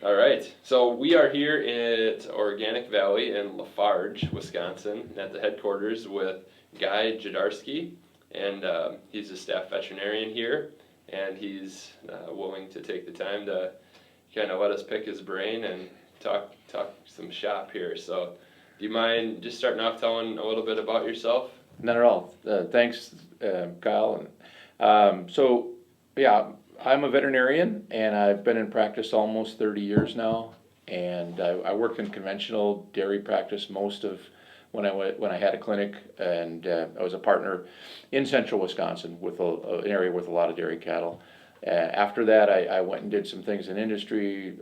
All right. So we are here at Organic Valley in Lafarge, Wisconsin, at the headquarters with Guy Jodarski, and he's a staff veterinarian here, and he's willing to take the time to kind of let us pick his brain and talk some shop here. So, do you mind just starting off telling a little bit about yourself? Not at all. Thanks, Kyle. Yeah, I'm a veterinarian, and I've been in practice almost 30 years now. And I worked in conventional dairy practice most of when I had a clinic, and I was a partner in central Wisconsin with an area with a lot of dairy cattle. After that, I went and did some things in industry,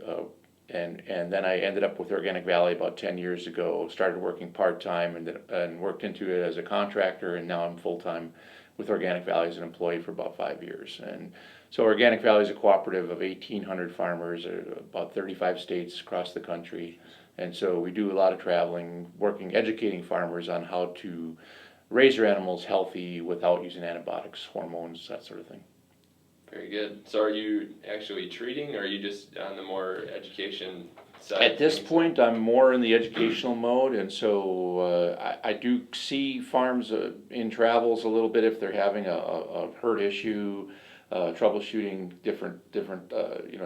and then I ended up with Organic Valley about 10 years ago. Started working part-time and worked into it as a contractor, and now I'm full-time with Organic Valley as an employee for about 5 years. And so Organic Valley is a cooperative of 1,800 farmers, about 35 states across the country. And so we do a lot of traveling, educating farmers on how to raise their animals healthy without using antibiotics, hormones, that sort of thing. Very good. So, are you actually treating, or are you just on the more education side? At this point, I'm more in the educational mode, and so I do see farms in travels a little bit if they're having a herd issue, troubleshooting different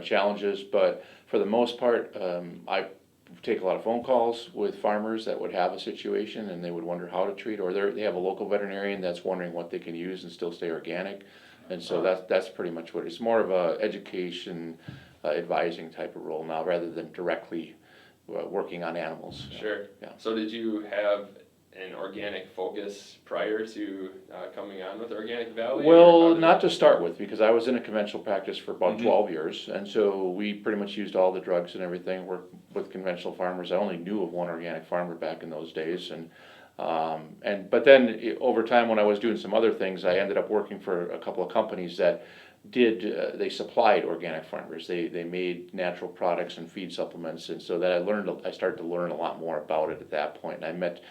challenges. But for the most part, I take a lot of phone calls with farmers that would have a situation and they would wonder how to treat, or they have a local veterinarian that's wondering what they can use and still stay organic. And so that's pretty much what it's more of a education, advising type of role now, rather than directly working on animals. Sure. Yeah. So, did you have an organic focus prior to coming on with Organic Valley? Well, not to start with, because I was in a conventional practice for about 12 years, and so we pretty much used all the drugs and everything, worked with conventional farmers. I only knew of one organic farmer back in those days, but then over time, when I was doing some other things, I ended up working for a couple of companies that they supplied organic farmers. They made natural products and feed supplements, and so that I started to learn a lot more about it at that point. And I met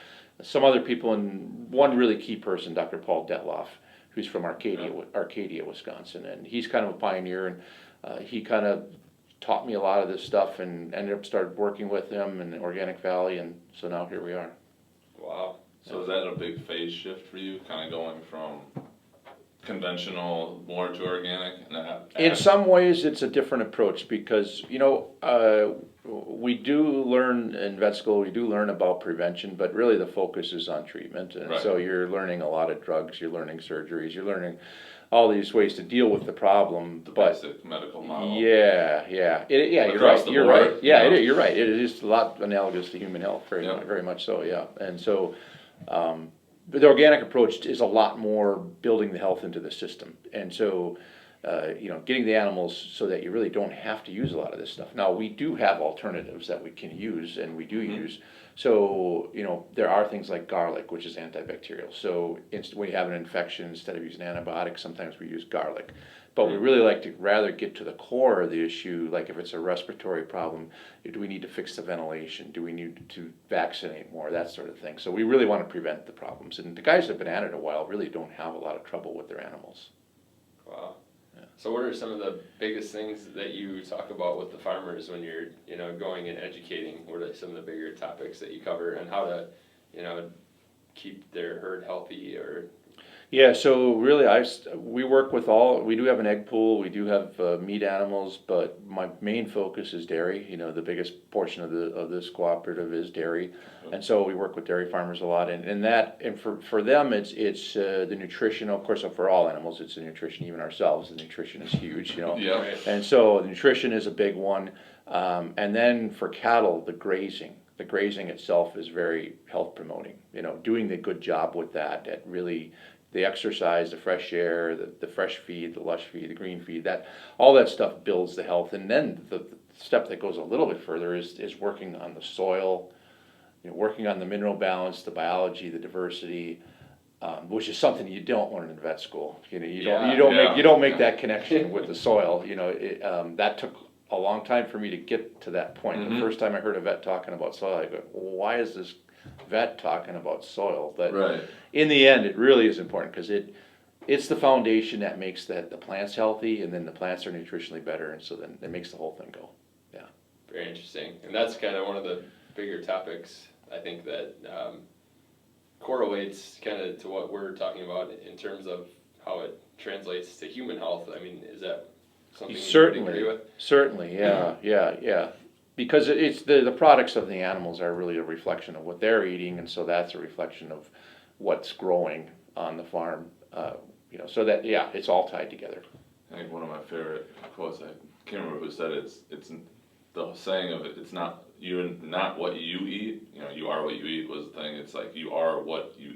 some other people, and one really key person, Dr. Paul Detloff, who's from Arcadia, Wisconsin, and he's kind of a pioneer, and he kind of taught me a lot of this stuff, and ended up started working with him in Organic Valley, and so now here we are. Wow. So is that a big phase shift for you, kind of going from conventional more to organic? In some ways, it's a different approach because, we do learn in vet school, we do learn about prevention, but really the focus is on treatment. And Right. so you're learning a lot of drugs, you're learning surgeries, you're learning all these ways to deal with the problem. The but basic medical model. Yeah. You're Across right. the You're board, right. Yeah, you know? You're right. It is a lot analogous to human health, very much so. Yeah, and so. But the organic approach is a lot more building the health into the system, and so getting the animals so that you really don't have to use a lot of this stuff. Now we do have alternatives that we can use, and we do use. So there are things like garlic, which is antibacterial. So when you have an infection, instead of using antibiotics, sometimes we use garlic. But we really like to rather get to the core of the issue, like if it's a respiratory problem, do we need to fix the ventilation? Do we need to vaccinate more? That sort of thing. So we really want to prevent the problems. And the guys that have been at it a while really don't have a lot of trouble with their animals. Wow. Yeah. So, what are some of the biggest things that you talk about with the farmers when you're, going and educating? What are some of the bigger topics that you cover, and how to, keep their herd healthy? Or Yeah, so really, we work with we do have an egg pool, we do have meat animals, but my main focus is dairy. The biggest portion of this cooperative is dairy, and so we work with dairy farmers a lot. And for them, it's the nutrition. Of course, for all animals, it's the nutrition. Even ourselves, the nutrition is huge. Yeah. And so the nutrition is a big one, and then for cattle, the grazing. The grazing itself is very health promoting. Doing the good job with that really. The exercise, the fresh air, the fresh feed, the lush feed, the green feed, all that stuff builds the health. And then the step that goes a little bit further is working on the soil, working on the mineral balance, the biology, the diversity, which is something you don't learn in vet school. You don't make that connection with the soil. That took a long time for me to get to that point. The first time I heard a vet talking about soil, I go, well, why is this vet talking about soil? But Right. in the end, it really is important because it's the foundation that makes the plants healthy, and then the plants are nutritionally better, and so then it makes the whole thing go. Yeah. Very interesting. And that's kind of one of the bigger topics, I think, that correlates kind of to what we're talking about in terms of how it translates to human health. I mean, is that something you would agree with? Certainly, yeah. Because it's the products of the animals are really a reflection of what they're eating, and so that's a reflection of what's growing on the farm. So that, yeah, it's all tied together. I think one of my favorite quotes, I can't remember who said it, it's the saying of it, it's not, you're not what you eat, you are what you eat was the thing. It's like you are what you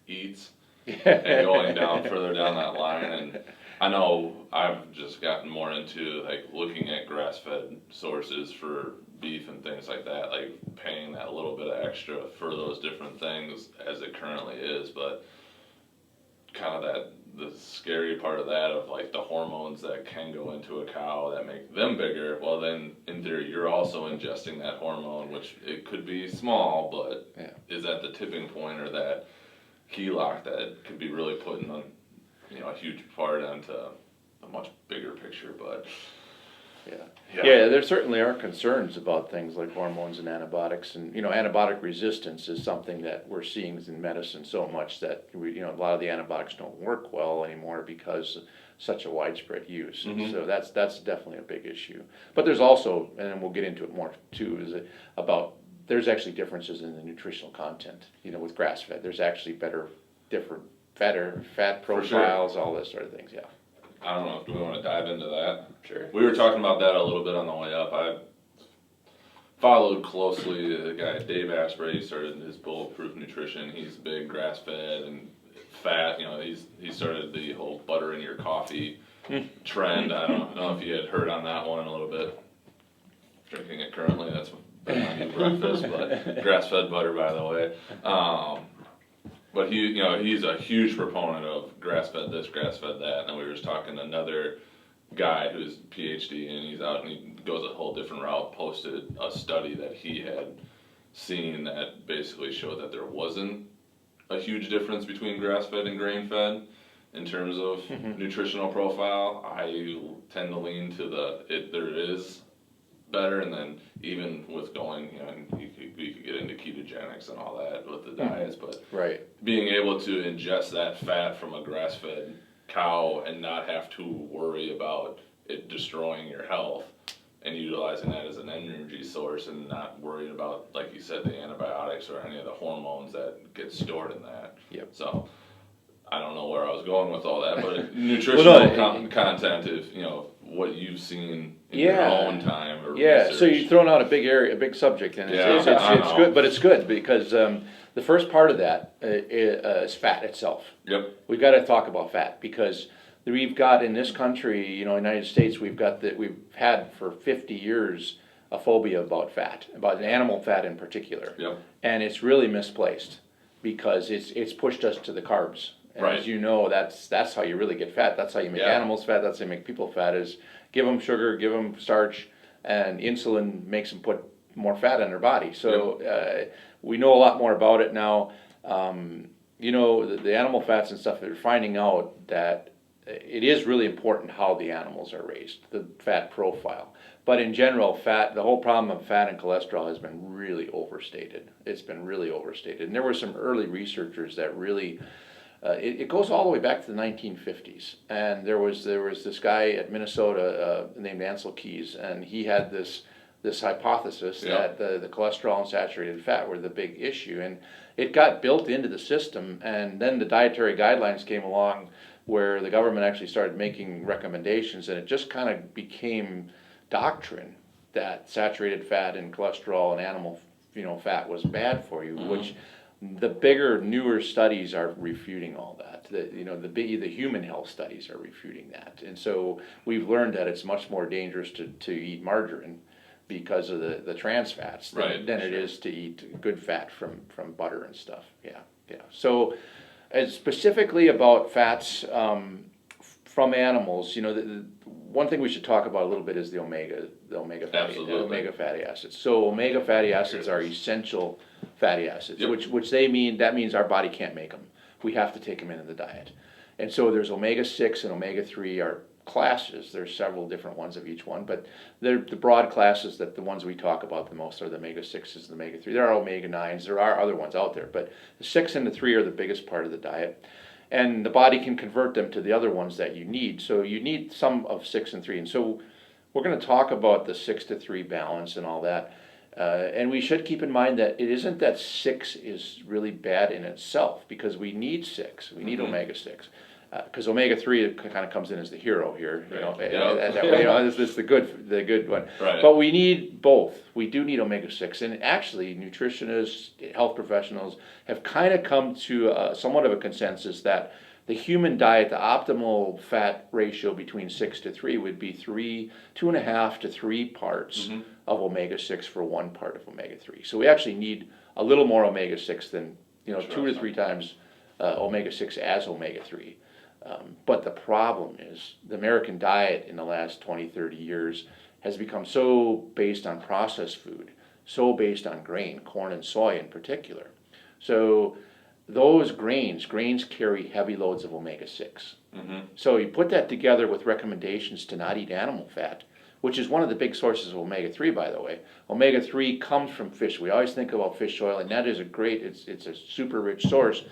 eats. And going down further down that line, and I know I've just gotten more into like looking at grass-fed sources for beef and things like that, like paying that little bit of extra for those different things as it currently is, but kind of the scary part of that of like the hormones that can go into a cow that make them bigger, well then in theory you're also ingesting that hormone, which it could be small, but is at the tipping point or that key lock that could be really putting on, a huge part onto a much bigger picture, but yeah, there certainly are concerns about things like hormones and antibiotics, and antibiotic resistance is something that we're seeing in medicine so much that a lot of the antibiotics don't work well anymore because of such a widespread use. So that's definitely a big issue. But there's also, and we'll get into it more too, there's actually differences in the nutritional content. With grass-fed, there's actually different fat profiles, all this sort of things. Yeah. I don't know if we want to dive into that. Sure. We were talking about that a little bit on the way up. I followed closely the guy Dave Asprey. He started his Bulletproof Nutrition. He's big grass-fed and fat. He started the whole butter in your coffee trend. I don't know if you had heard on that one a little bit. Drinking it currently. That's my new breakfast, but grass-fed butter, by the way. But he's a huge proponent of grass-fed this, grass-fed that. And we were just talking to another guy who's PhD, and he's out and he goes a whole different route, posted a study that he had seen that basically showed that there wasn't a huge difference between grass-fed and grain-fed in terms of nutritional profile. I tend to lean to there is better, and then even with going, and you could get into ketogenics and all that with the diets, but being able to ingest that fat from a grass-fed cow and not have to worry about it destroying your health and utilizing that as an energy source and not worrying about, like you said, the antibiotics or any of the hormones that get stored in that. So I don't know where I was going with all that, but nutritional content is, what you've seen in your own time or research. So you've thrown out a big subject, and it's good, but it's good because the first part of that is fat itself. We've got to talk about fat because we've got in this country, United States, we've had for 50 years a phobia about fat, about animal fat in particular, and it's really misplaced because it's pushed us to the carbs. And as you know, that's how you really get fat. That's how you make animals fat. That's how you make people fat. Is give them sugar, give them starch, and insulin makes them put more fat in their body. So we know a lot more about it now. The animal fats and stuff. They're finding out that it is really important how the animals are raised, the fat profile. But in general, the whole problem of fat and cholesterol has been really overstated. It's been really overstated, and there were some early researchers that really. It goes all the way back to the 1950s, and there was this guy at Minnesota named Ansel Keys, and he had this hypothesis that the cholesterol and saturated fat were the big issue, and it got built into the system, and then the dietary guidelines came along where the government actually started making recommendations, and it just kind of became doctrine that saturated fat and cholesterol and animal fat was bad for you, which the bigger, newer studies are refuting all that. The human health studies are refuting that. And so we've learned that it's much more dangerous to eat margarine because of the trans fats than it is to eat good fat from butter and stuff. So as specifically about fats from animals, the one thing we should talk about a little bit is the omega fatty acids. So omega fatty acids are essential fatty acids, which means our body can't make them. We have to take them into the diet. And so there's omega-6 and omega-3 are classes. There's several different ones of each one, but they're the broad classes that the ones we talk about the most are the omega-6s, the omega-3. There are omega-9s, there are other ones out there, but the 6 and the 3 are the biggest part of the diet. And the body can convert them to the other ones that you need. So you need some of 6 and 3. And so we're going to talk about the 6 to 3 balance and all that. And we should keep in mind that it isn't that 6 is really bad in itself, because we need 6. We need omega-6. Because omega-3 kind of comes in as the hero here, you know, this is the good one. Right. But we need both. We do need omega-6, and actually, nutritionists, health professionals have kind of come to somewhat of a consensus that the human diet, the optimal fat ratio between 6 to 3 would be 2.5 to 3 parts of omega-6 for 1 part of omega-3. So we actually need a little more omega-6 than 2 to 3 times omega-6 as omega-3. But the problem is the American diet in the last 20, 30 years has become so based on processed food, so based on grain, corn and soy in particular. So those grains carry heavy loads of omega-6. So you put that together with recommendations to not eat animal fat, which is one of the big sources of omega-3, by the way. Omega-3 comes from fish. We always think about fish oil, and that is it's a super rich source.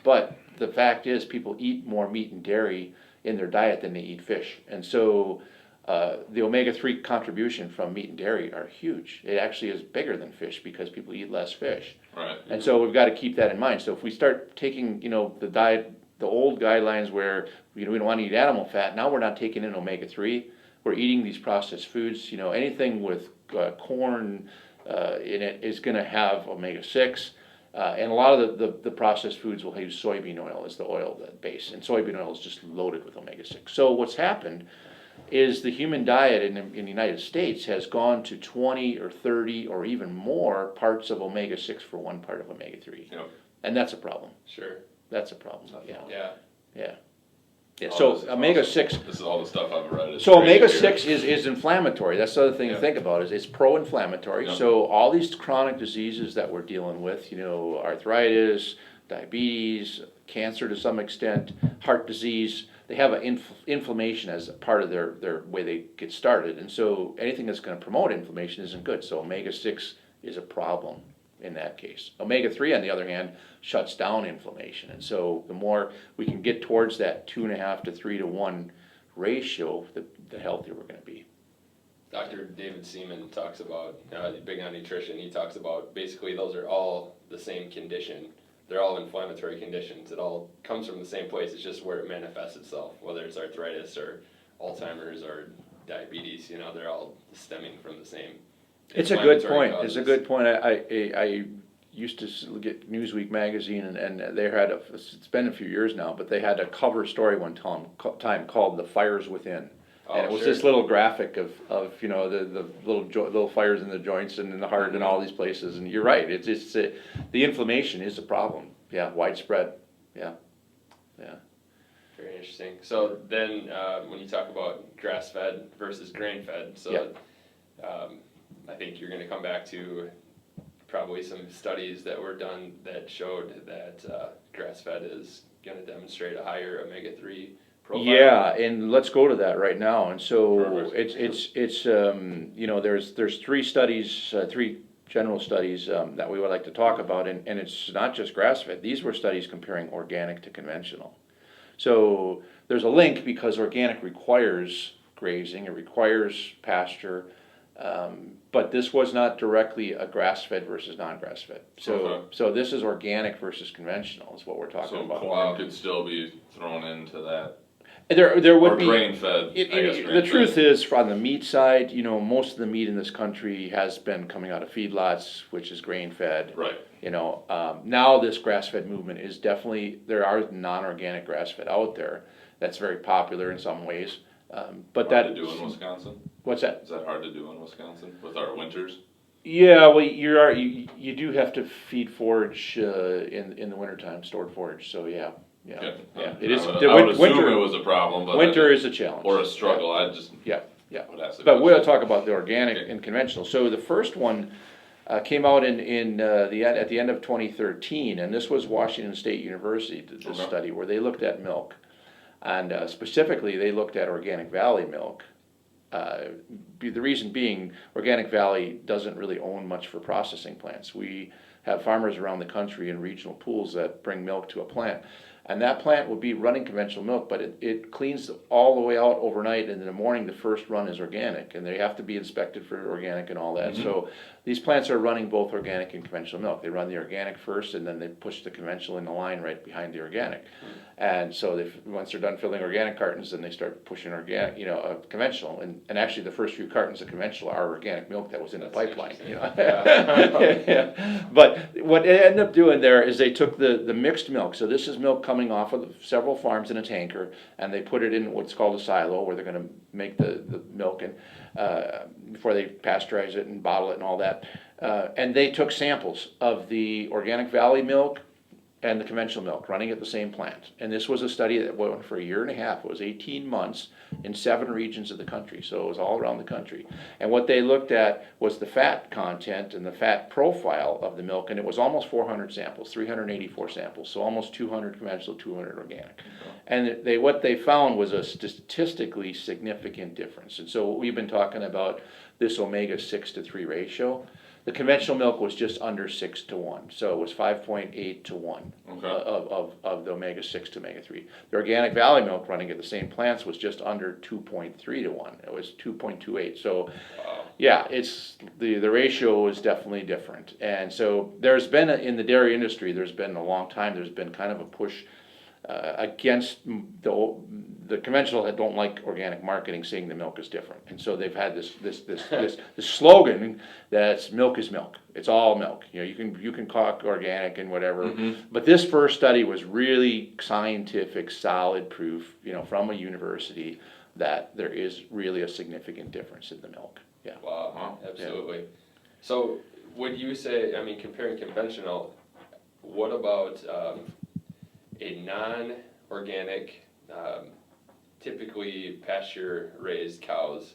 But the fact is, people eat more meat and dairy in their diet than they eat fish. And so the omega-3 contribution from meat and dairy are huge. It actually is bigger than fish because people eat less fish. Right. And so we've got to keep that in mind. So if we start taking, the diet, the old guidelines where we don't want to eat animal fat, now we're not taking in omega-3. We're eating these processed foods. Anything with corn in it is going to have omega-6. And a lot of the processed foods will use soybean oil as the oil base, and soybean oil is just loaded with omega-6. So what's happened is the human diet in the United States has gone to 20 or 30 or even more parts of omega-6 for 1 part of omega-3. Yep. And that's a problem. Sure. That's a problem, yeah. So omega-6... This is all the stuff I've read. So omega-6 is inflammatory. That's the other thing to think about. It's pro-inflammatory. Yep. So all these chronic diseases that we're dealing with, arthritis, diabetes, cancer to some extent, heart disease, they have an inflammation as a part of their way they get started. And so anything that's going to promote inflammation isn't good. So omega-6 is a problem in that case. Omega-3, on the other hand, shuts down inflammation. And so the more we can get towards that 2.5 to 3 to 1 ratio, the healthier we're going to be. Dr. David Seaman talks about, big on nutrition, he talks about basically those are all the same condition. They're all inflammatory conditions. It all comes from the same place. It's just where it manifests itself, whether it's arthritis or Alzheimer's or diabetes, they're all stemming from the same. It's a good point. It's a good point. I used to get Newsweek magazine, and they had it's been a few years now, but they had a cover story one time called "The Fires Within," and it was this little graphic of the little fires in the joints and in the heart and all these places. And you're right. It's the inflammation is a problem. Yeah, widespread. Yeah. Very interesting. So then, when you talk about grass-fed versus grain-fed, I think you're going to come back to probably some studies that were done that showed that grass-fed is going to demonstrate a higher omega-3 profile. Yeah, and let's go to that right now. And so Perfect. there's 3 studies, 3 general studies that we would like to talk about, and it's not just grass-fed. These were studies comparing organic to conventional. So there's a link because organic requires grazing, it requires pasture. But this was not directly a grass-fed versus non-grass-fed. So this is organic versus conventional is what we're talking about. So corn could still be thrown into that. There would be grain-fed. The truth is, on the meat side, most of the meat in this country has been coming out of feedlots, which is grain-fed. Right. Now this grass-fed movement is there are non-organic grass-fed out there. That's very popular in some ways. But hard to do in Wisconsin? What's that? Is that hard to do in Wisconsin with our winters? Yeah, well, you do have to feed forage in the wintertime, stored forage. So yeah. It is. I would assume it was a problem, but winter is a challenge or a struggle. Yeah. I just would ask the But question. we'll talk about the organic and conventional. So the first one came out at the end of 2013, and this was Washington State University did this study where they looked at milk. And specifically, they looked at Organic Valley milk. The reason being, Organic Valley doesn't really own much for processing plants. We have farmers around the country in regional pools that bring milk to a plant. And that plant will be running conventional milk, but it cleans all the way out overnight, and in the morning the first run is organic, and they have to be inspected for organic and all that. So these plants are running both organic and conventional milk. They run the organic first, and then they push the conventional in the line right behind the organic. And so once they're done filling organic cartons, then they start pushing organic, conventional. And actually, the first few cartons of conventional are organic milk that was in the pipeline. Yeah. But what they ended up doing there is they took the mixed milk. So this is milk coming off of several farms in a tanker, and they put it in what's called a silo, where they're going to make the milk and before they pasteurize it and bottle it and all that. And they took samples of the Organic Valley milk and the conventional milk running at the same plant. And this was a study that went for a year and a half. It was 18 months in 7 regions of the country, so it was all around the country. And what they looked at was the fat content and the fat profile of the milk, and it was almost 400 samples, 384 samples, so almost 200 conventional, 200 organic. And what they found was a statistically significant difference. And so what we've been talking about, this omega 6-3 ratio, the conventional milk was just under 6 to 1, so it was 5.8 to 1 of the omega 6 to omega 3. The Organic Valley milk running at the same plants was just under 2.3 to 1. It was 2.28. So, yeah, it's the ratio is definitely different. And so there's been in the dairy industry, there's been a long time. There's been kind of a push against the conventional that don't like organic marketing, saying the milk is different, and so they've had this slogan that's milk is milk. It's all milk. You can call it organic and whatever, but this first study was really scientific, solid proof, from a university that there is really a significant difference in the milk. Yeah. Wow. Absolutely. Yeah. So would you say, comparing conventional, what about a non-organic, typically pasture-raised cows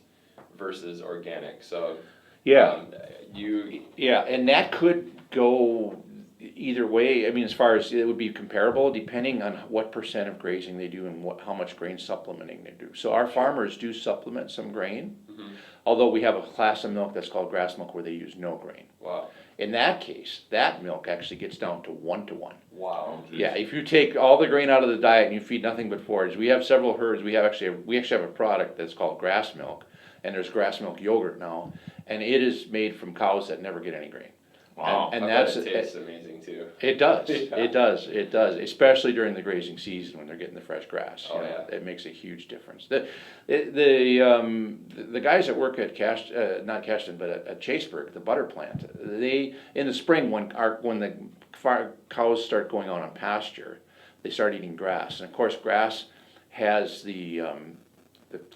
versus organic? So and that could go either way. As far as it would be comparable, depending on what percent of grazing they do and how much grain supplementing they do. So our farmers do supplement some grain, although we have a class of milk that's called grass milk where they use no grain. Wow. In that case, that milk actually gets down to 1 to 1. Wow. Yeah, if you take all the grain out of the diet and you feed nothing but forage, we have several herds. We actually have a product that's called grass milk, and there's grass milk yogurt now, and it is made from cows that never get any grain. Wow. And it tastes amazing too. It does. It does. Especially during the grazing season when they're getting the fresh grass. It makes a huge difference. The guys that work at not Cashton, but at Chaseburg, the butter plant, they in the spring when the cows start going out on pasture, they start eating grass, and of course grass has the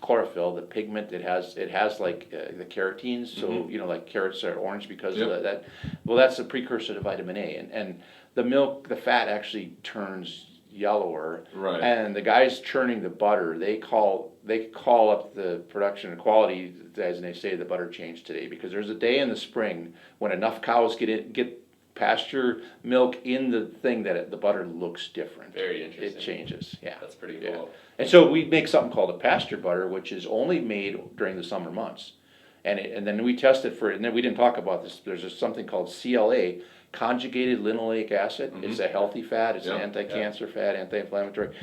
chlorophyll, the pigment. It has like the carotenes. So like carrots are orange because of that. Well, that's a precursor to vitamin A, and the milk, the fat actually turns yellower. Right. And the guys churning the butter, they call up the production and quality guys, and they say the butter changed today because there's a day in the spring when enough cows get pasture milk in the thing that the butter looks different. Very interesting. It changes. Yeah. That's pretty cool. Yeah. And so we make something called a pasture butter, which is only made during the summer months. And then we test it and then we didn't talk about this, there's something called CLA, conjugated linoleic acid. It's a healthy fat, it's an anti-cancer fat, anti-inflammatory.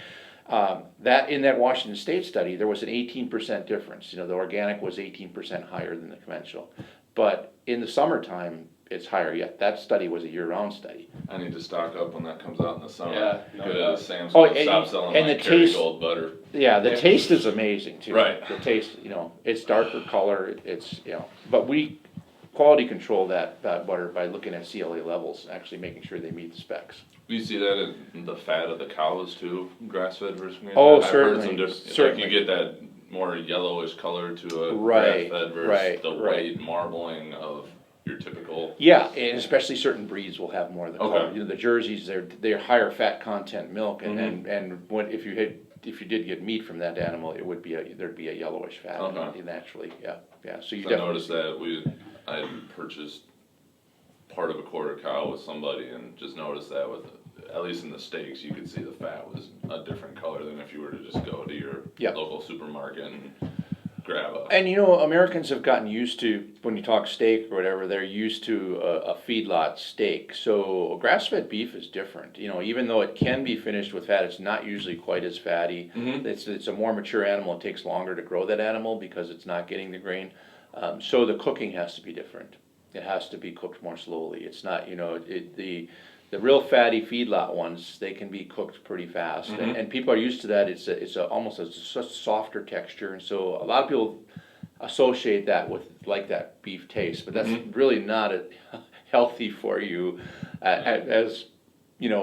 That in that Washington State study, there was an 18% difference. The organic was 18% higher than the conventional. But in the summertime, it's higher yet. That study was a year-round study. I need to stock up when that comes out in the summer. Yeah, because Sam's going to stop selling and like the taste, Kerrygold butter. Yeah, the taste is amazing too. Right. The taste, it's darker color. It's but we quality control that butter by looking at CLA levels, actually making sure they meet the specs. Do you see that in the fat of the cows too, grass-fed versus grain-fed? Oh, I've heard certainly. Like you get that more yellowish color to a grass-fed versus the white marbling of your typical. Yeah, and especially certain breeds will have more of the color. The Jerseys, they're higher fat content milk, and if you did get meat from that animal, it would be there'd be a yellowish fat naturally. Yeah. So you I noticed that I purchased part of a quarter cow with somebody, and just noticed that with at least in the steaks, you could see the fat was a different color than if you were to just go your Yep. local supermarket and grab a. And Americans have gotten used to, when you talk steak or whatever, they're used to a feedlot steak. So grass-fed beef is different. Even though it can be finished with fat, it's not usually quite as fatty. Mhm. It's a more mature animal. It takes longer to grow that animal because it's not getting the grain. So the cooking has to be different. It has to be cooked more slowly. It's not, the real fatty feedlot ones, they can be cooked pretty fast, and people are used to that. It's almost a softer texture, and so a lot of people associate that with like that beef taste, but that's really not healthy for you, as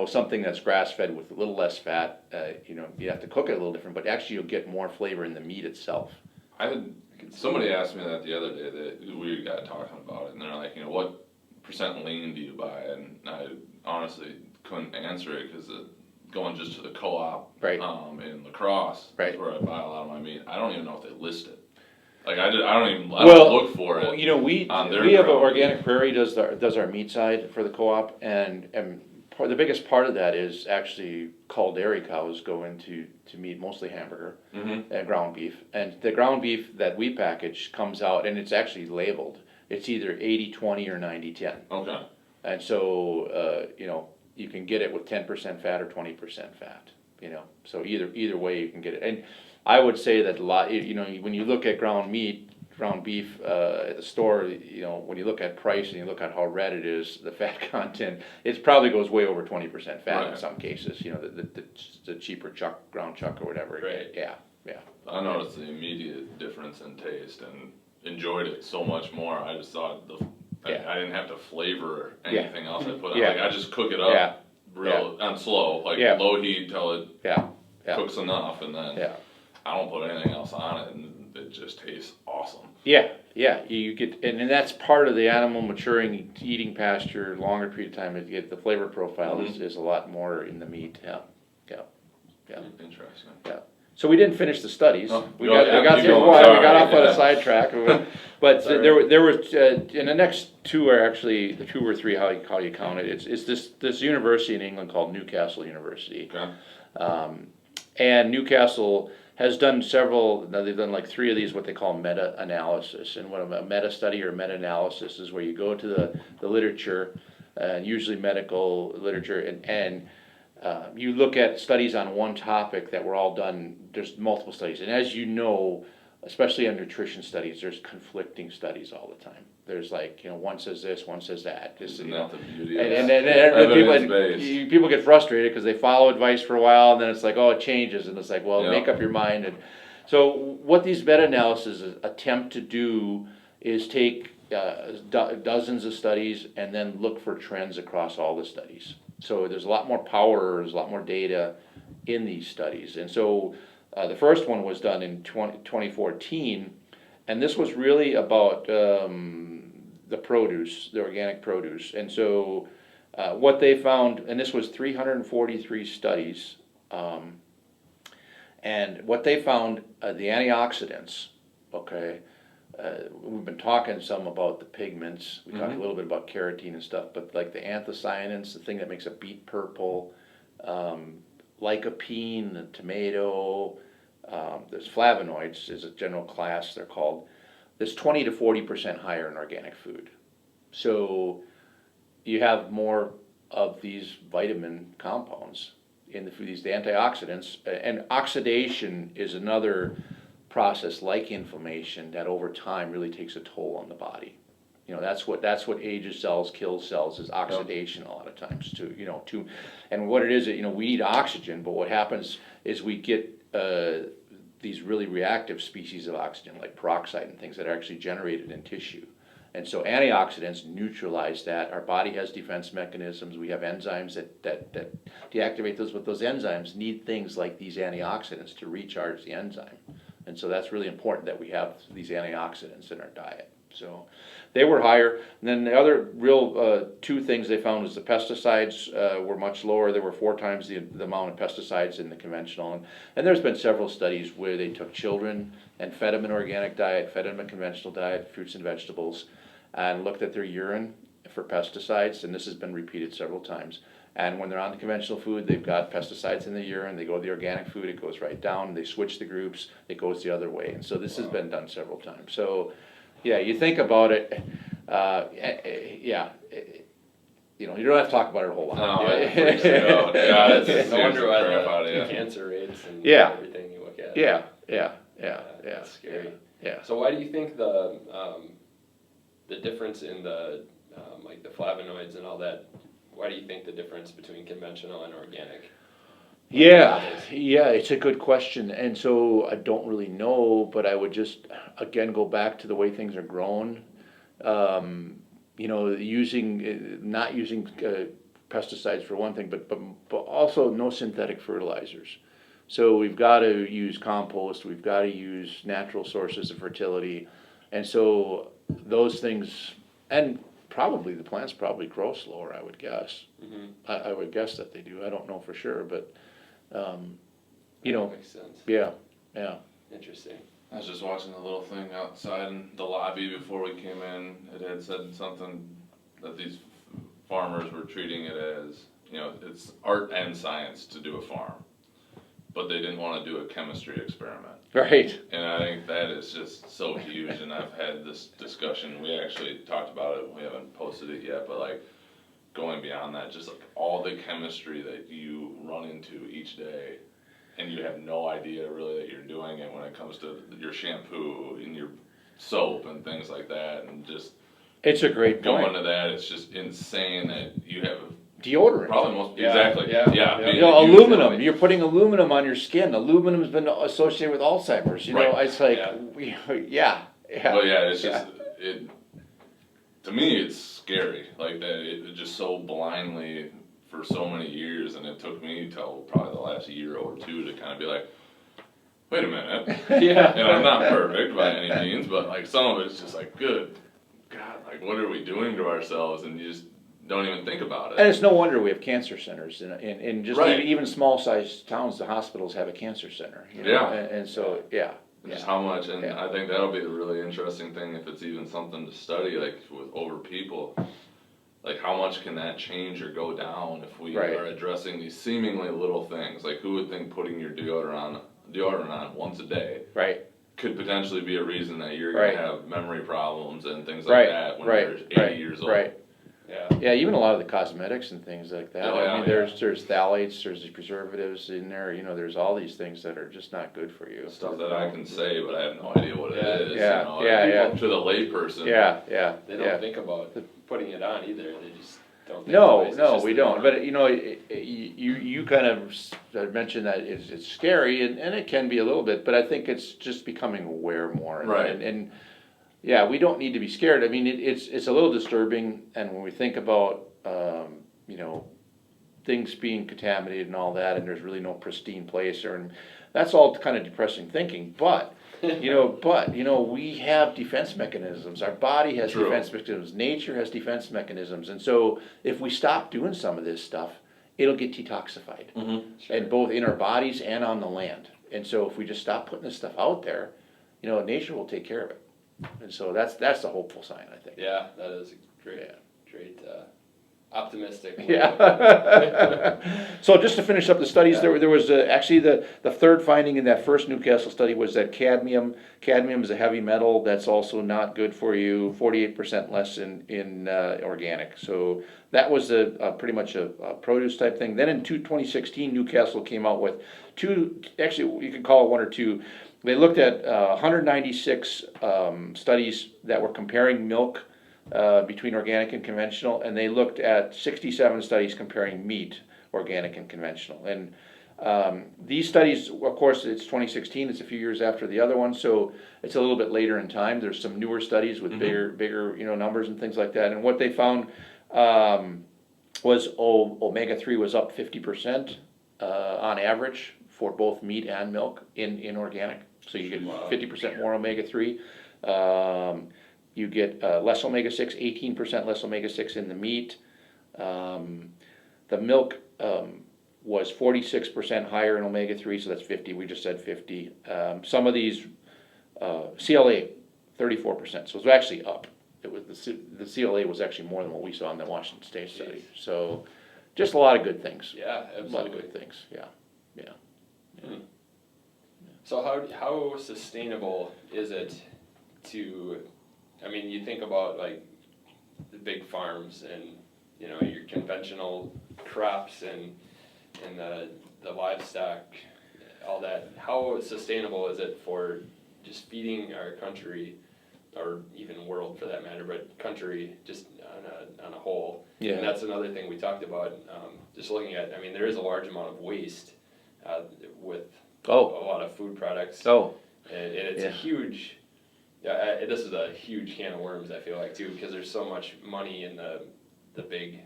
something that's grass fed with a little less fat. You have to cook it a little different, but actually you'll get more flavor in the meat itself. Somebody asked me that the other day that we got talking about it, and they're like, what percent lean do you buy? And I honestly couldn't answer it because going just to the co-op Right. In La Crosse, Right. that's where I buy a lot of my meat. I don't even know if they list it. Like I don't look for it. We on their have ground. Organic Prairie does our meat side for the co-op, and the biggest part of that is actually cull dairy cows go into meat, mostly hamburger and ground beef, and the ground beef that we package comes out and it's actually labeled. It's either 80-20 or 90-10. Okay. And so you can get it with 10% fat or 20% fat. So either way you can get it. And I would say that when you look at ground beef at the store, when you look at price and you look at how red it is, the fat content, it probably goes way over 20% fat in some cases. The cheaper ground chuck or whatever. Right. Yeah. I noticed the immediate difference in taste and enjoyed it so much more. I just thought I didn't have to flavor anything else I put on. Yeah. Like I just cook it up on slow, low heat till it cooks enough, and then I don't put anything else on it, and it just tastes awesome. Yeah, you get, and that's part of the animal maturing, eating pasture, longer period of time, to get the flavor profile is a lot more in the meat, yeah. Interesting. Yeah. So we didn't finish the studies. We got off on a sidetrack, but there were and the next two are actually the 2 or 3 how you count it. It's this university in England called Newcastle University, and Newcastle has done several. They've done like 3 of these, what they call meta-analysis, and what a meta-study or meta-analysis is, where you go to the literature, usually medical literature, and you look at studies on one topic that were all done. There's multiple studies, and as you know, especially on nutrition studies, there's conflicting studies all the time. There's one says this, one says that. Isn't that the beauty and people get frustrated because they follow advice for a while, and then it's like, oh, it changes, and it's like, well, make up your mind. And so what these meta-analyses attempt to do is take dozens of studies and then look for trends across all the studies. So there's a lot more power, there's a lot more data in these studies. And so the first one was done in 2014, and this was really about the produce, the organic produce. And so what they found, and this was 343 studies, and what they found, the antioxidants, we've been talking some about the pigments. We talked a little bit about carotene and stuff, but like the anthocyanins, the thing that makes a beet purple, lycopene, the tomato, there's flavonoids is a general class they're called. There's 20 to 40% higher in organic food. So you have more of these vitamin compounds in the food, these antioxidants, and oxidation is another process like inflammation that over time really takes a toll on the body. That's what ages cells, kills cells, is oxidation a lot of times too. And what it is, we need oxygen, but what happens is we get these really reactive species of oxygen, like peroxide and things that are actually generated in tissue. And so antioxidants neutralize that. Our body has defense mechanisms. We have enzymes that deactivate those, but those enzymes need things like these antioxidants to recharge the enzyme. And so that's really important that we have these antioxidants in our diet. So they were higher. And then the other real 2 things they found was the pesticides were much lower. There were 4 times the amount of pesticides in the conventional. And there's been several studies where they took children and fed them an organic diet, fed them a conventional diet, fruits and vegetables, and looked at their urine for pesticides. And this has been repeated several times. And when they're on the conventional food, they've got pesticides in the urine, they go to the organic food, it goes right down, they switch the groups, it goes the other way. And so this has been done several times. So, yeah, you think about it, yeah, you know, you don't have to talk about it a whole lot. No, it freaks you out. God, it No scares wonder the why crap out of the you. cancer rates and Yeah. everything you look at. Yeah. That's scary. Yeah. So why do you think the difference in the like the flavonoids and all that? Why do you think the difference between conventional and organic? Yeah, it's a good question, and so I don't really know, but I would just, again, go back to the way things are grown. You know, not using pesticides for one thing, but also no synthetic fertilizers. So we've got to use compost, we've got to use natural sources of fertility, and so those things, and probably the plants probably grow slower, I would guess. Mm-hmm. I would guess that they do, I don't know for sure, but, you know, That makes sense. yeah. Interesting. I was just watching the little thing outside in the lobby before we came in. It had said something that these farmers were treating it as, you know, it's art and science to do a farm, but they didn't want to do a chemistry experiment. Right. And I think that is just so huge, and I've had this discussion, we actually talked about it, we haven't posted it yet, but like, going beyond that, just like all the chemistry that you run into each day, and you have no idea really that you're doing it when it comes to your shampoo and your soap and things like that, and just It's a great going point. to that, it's just insane that you have Deodorant. probably most, Yeah, exactly, yeah. being You know, used aluminum, that way. you're putting aluminum on your skin. Aluminum's been associated with Alzheimer's, you know, Right. it's like, Yeah. Well, yeah, it's just, to me, it's scary, like that, it just so blindly for so many years, and it took me till probably the last year or two to kind of be like, wait a minute, Yeah. and I'm not perfect by any means, but like some of it's just like, good God, like what are we doing to ourselves, and you just don't even think about And it. it's no wonder we have cancer centers in just Right. even small sized towns, the hospitals have a cancer center. You know? Yeah. And so, yeah. Just how much, and Yeah. I think that'll be a really interesting thing if it's even something to study, like with over people. Like how much can that change or go down if we Right. are addressing these seemingly little things? Like who would think putting your deodorant on once a day Right. could potentially be a reason that you're Right. gonna have memory problems and things Right. like that when Right. you're 80 Right. years old. Right. Yeah. Yeah, even a lot of the cosmetics and things like that. Oh, I yeah, mean, yeah. there's phthalates, there's the preservatives in there. You know, there's all these things that are just not good for you. Stuff that I can say, but I have no idea what it is. Yeah, you know, yeah, and yeah. To the layperson. Yeah. They don't think about putting it on either. They just don't think No, twice. It's no, just we the don't. norm. But you know, you kind of mentioned that it's scary, and it can be a little bit. But I think it's just becoming aware more. Right. And yeah, we don't need to be scared. I mean, it's a little disturbing, and when we think about you know, things being contaminated and all that, and there's really no pristine place, and that's all kind of depressing thinking. But you know, we have defense mechanisms. Our body has True. defense mechanisms. Nature has defense mechanisms, and so if we stop doing some of this stuff, it'll get detoxified, Sure. and both in our bodies and on the land. And so if we just stop putting this stuff out there, you know, nature will take care of it. And so that's the hopeful sign, I think. Yeah, that is a great, optimistic. way. Yeah. So just to finish up the studies, there was actually the third finding in that first Newcastle study was that cadmium is a heavy metal that's also not good for you, 48% less in organic. So that was pretty much a produce type thing. Then in 2016, Newcastle came out with two, actually you could call it one or two. They looked at 196 studies that were comparing milk between organic and conventional, and they looked at 67 studies comparing meat, organic and conventional. And these studies, of course, it's 2016, it's a few years after the other one, so it's a little bit later in time. There's some newer studies with bigger numbers and things like that. And what they found was omega-3 was up 50% on average for both meat and milk in organic. So you get 50% more omega-3. You get less omega-6, 18% less omega-6 in the meat. The milk was 46% higher in omega-3, so that's 50. We just said 50. Some of these, CLA, 34%, so it was actually up. It was the CLA was actually more than what we saw in the Washington State study. So, just a lot of good things. Yeah, A lot of absolutely. good things, yeah. So how sustainable is it to, I mean, you think about like the big farms and, you know, your conventional crops and the livestock, all that. How sustainable is it for just feeding our country, or even world for that matter, but country just on a whole? Yeah. And that's another thing we talked about, just looking at, I mean, there is a large amount of waste with a lot of food products. And it's a huge, this is a huge can of worms, I feel like, too, because there's so much money in the big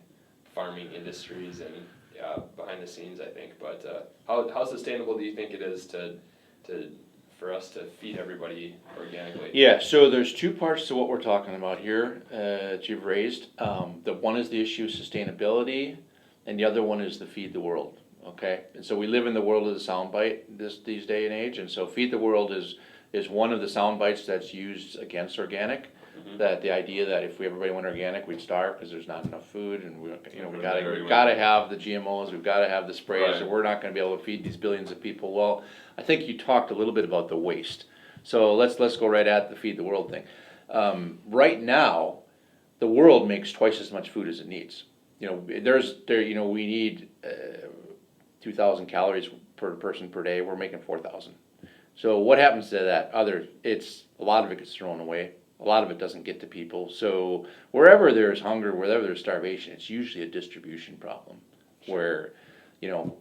farming industries and behind the scenes, I think. But how sustainable do you think it is for us to feed everybody organically? Yeah, so there's two parts to what we're talking about here that you've raised. The one is the issue of sustainability, and the other one is the feed the world. Okay, and so we live in the world of the soundbite these day and age, and so feed the world is one of the sound bites that's used against organic. That the idea that if everybody went organic, we'd starve because there's not enough food, and we gotta have the GMOs, we've got to have the sprays, Right. or we're not going to be able to feed these billions of people. Well, I think you talked a little bit about the waste, so let's go right at the feed the world thing. Right now, the world makes twice as much food as it needs. You know, we need 2,000 calories per person per day. We're making 4,000. So what happens to that? A lot of it gets thrown away. A lot of it doesn't get to people. So wherever there's hunger, wherever there's starvation, it's usually a distribution problem. Where, you know,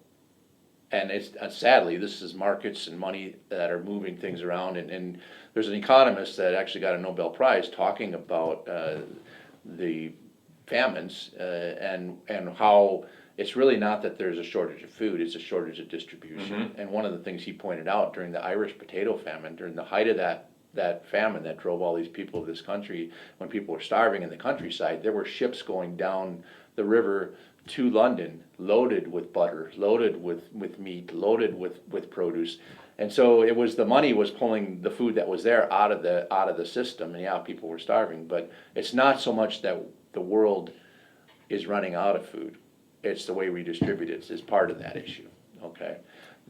and it's sadly this is markets and money that are moving things around. And there's an economist that actually got a Nobel Prize talking about the famines and how it's really not that there's a shortage of food, it's a shortage of distribution. And one of the things he pointed out during the Irish potato famine, during the height of that famine that drove all these people to this country, when people were starving in the countryside, there were ships going down the river to London loaded with butter, loaded with meat, loaded with produce. And so it was the money was pulling the food that was there out of the system, and yeah, people were starving, but it's not so much that the world is running out of food. It's the way we distribute it is part of that issue, okay?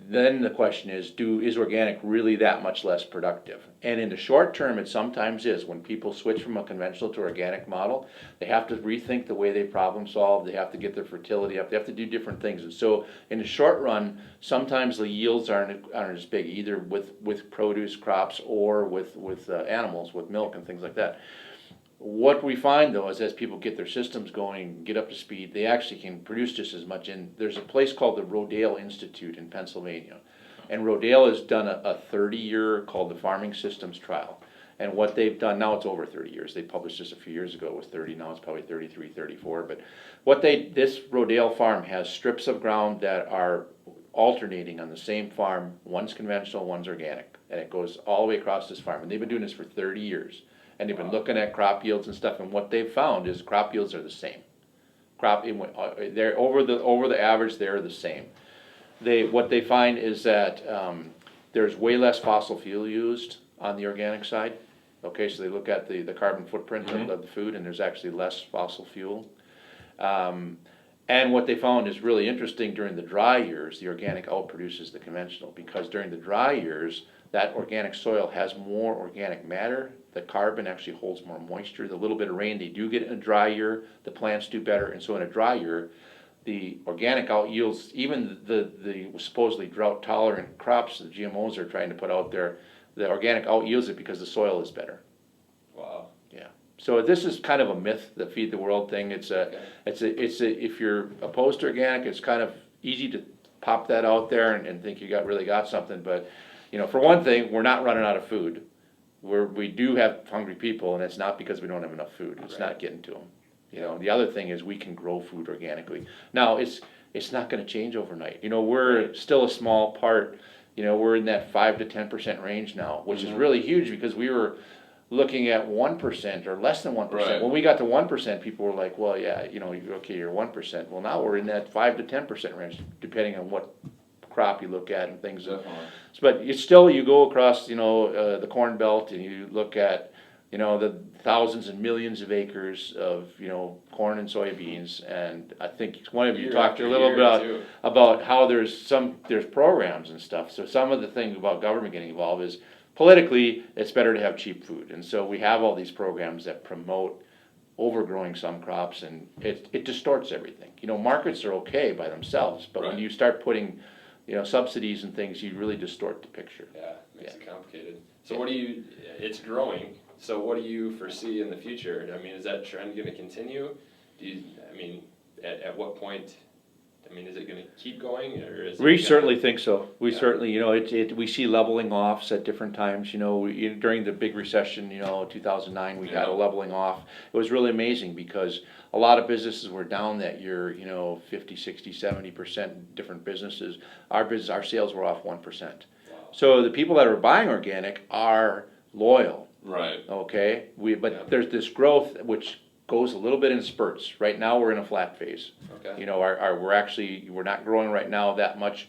Then the question is organic really that much less productive? And in the short term, it sometimes is. When people switch from a conventional to organic model, they have to rethink the way they problem solve, they have to get their fertility up, they have to do different things. And so in the short run, sometimes the yields aren't as big, either with produce crops or with animals, with milk and things like that. What we find though is as people get their systems going, get up to speed, they actually can produce just as much. And there's a place called the Rodale Institute in Pennsylvania. And Rodale has done a 30-year called the Farming Systems Trial. And what they've done, now it's over 30 years. They published this a few years ago, it was 30, now it's probably 33, 34. But this Rodale farm has strips of ground that are alternating on the same farm. One's conventional, one's organic. And it goes all the way across this farm. And they've been doing this for 30 years. And they've been looking at crop yields and stuff, and what they've found is crop yields are the same. They're over the average, they're the same. What they find is that there's way less fossil fuel used on the organic side. Okay, so they look at the carbon footprint of the food, and there's actually less fossil fuel. And what they found is really interesting, during the dry years, the organic outproduces the conventional, because during the dry years, that organic soil has more organic matter. The carbon actually holds more moisture. The little bit of rain they do get in a dry year, the plants do better. And so in a dry year, the organic out yields, even the supposedly drought tolerant crops the GMOs are trying to put out there, the organic out yields it because the soil is better. Wow. Yeah. So this is kind of a myth, the feed the world thing. It's if you're opposed to organic, it's kind of easy to pop that out there and think you really got something. But you know, for one thing, we're not running out of food. We do have hungry people, and it's not because we don't have enough food. It's not getting to them. You know, the other thing is we can grow food organically. Now, it's not going to change overnight. You know, we're still a small part. You know, we're in that 5 to 10% range now, which is really huge, because we were looking at 1% or less than 1%. Right. When we got to 1%, people were like, well, yeah, you know, okay, you're 1%. Well, now we're in that 5 to 10% range, depending on what crop you look at and things. Definitely. But it's still, you go across, you know, the Corn Belt, and you look at the thousands and millions of acres of, corn and soybeans. And I think one of you Year talked after a little year, bit too. about how there's programs and stuff. So some of the thing about government getting involved is politically, it's better to have cheap food. And so we have all these programs that promote overgrowing some crops, and it distorts everything. Markets are okay by themselves, but when Right. you start putting, subsidies and things, you really distort the picture. Yeah, makes it complicated. So it's growing, so what do you foresee in the future? I mean, is that trend gonna continue? At what point, is it gonna keep going, or is it We gonna- certainly think so. We Yeah. certainly, we see leveling offs at different times, during the big recession, 2009, we got a Yeah. leveling off. It was really amazing because a lot of businesses were down that year, 50, 60, 70% different businesses. Our sales were off 1%. Wow. So the people that are buying organic are loyal, Right. okay? Yeah. But there's this growth which goes a little bit in spurts. Right now, we're in a flat phase. Okay. We're not growing right now that much,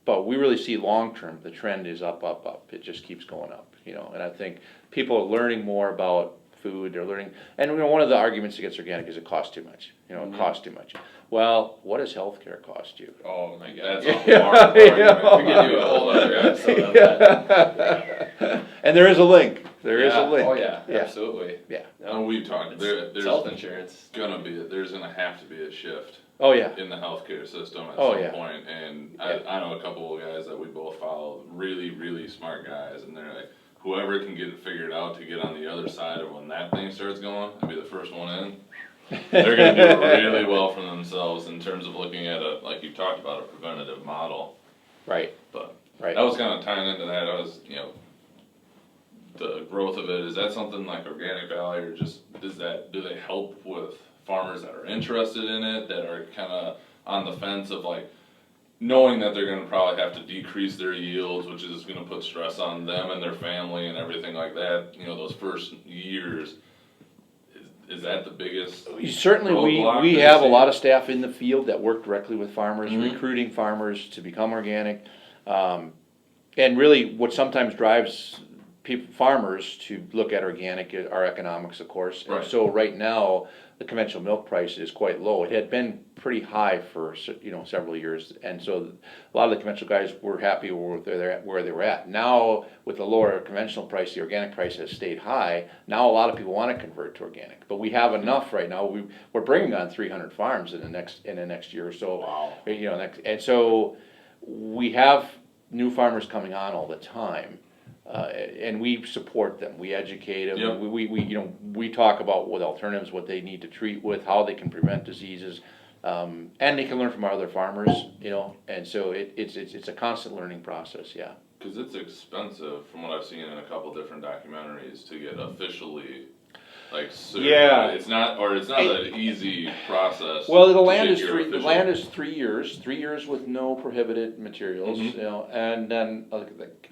but we really see long-term, the trend is up, up, up. It just keeps going up, and I think people are learning more about food, they're learning, and one of the arguments against organic is it costs too much, it costs too much. Well, what does healthcare cost you? Oh my God. That's a hard argument. We could do a whole other episode of that. And there is a link, there is a Yeah. link. Oh yeah, Yeah. absolutely. Yeah. No, And we've talked, it's there's health insurance. there's gonna have to be a shift Oh, yeah, in the healthcare system at Oh, some yeah. point. And Yeah. I know a couple of guys that we both follow, really, really smart guys, and they're like, whoever can get it figured out to get on the other side of when that thing starts going and be the first one in, they're gonna do really well for themselves in terms of looking at like you talked about, a preventative model. right, But right. that was kind of tying into that. The growth of it, is that something like Organic Valley, or just do they help with farmers that are interested in it, that are kind of on the fence of like knowing that they're gonna probably have to decrease their yields, which is gonna put stress on them and their family and everything like that, those first years. Is that the biggest? Certainly, roadblock we that have a you see? lot of staff in the field that work directly with farmers, Mhm. recruiting farmers to become organic. And really, what sometimes drives farmers to look at organic are economics, of course. And Right. so right now, the conventional milk price is quite low. It had been pretty high for, several years. And so a lot of the conventional guys were happy where they were at. Now, with the lower conventional price, the organic price has stayed high. Now, a lot of people want to convert to organic. But we have enough right now. We're bringing on 300 farms in the next year or so. Wow. And so we have new farmers coming on all the time. And we support them, we educate them, Yep. we talk about what alternatives, what they need to treat with, how they can prevent diseases, and they can learn from our other farmers, and so it's a constant learning process, yeah. Because it's expensive, from what I've seen in a couple different documentaries, to get officially certified. Yeah. It's not an easy process. Well, the to land get is your the official- land is 3 years with no prohibited materials, Mhm. and then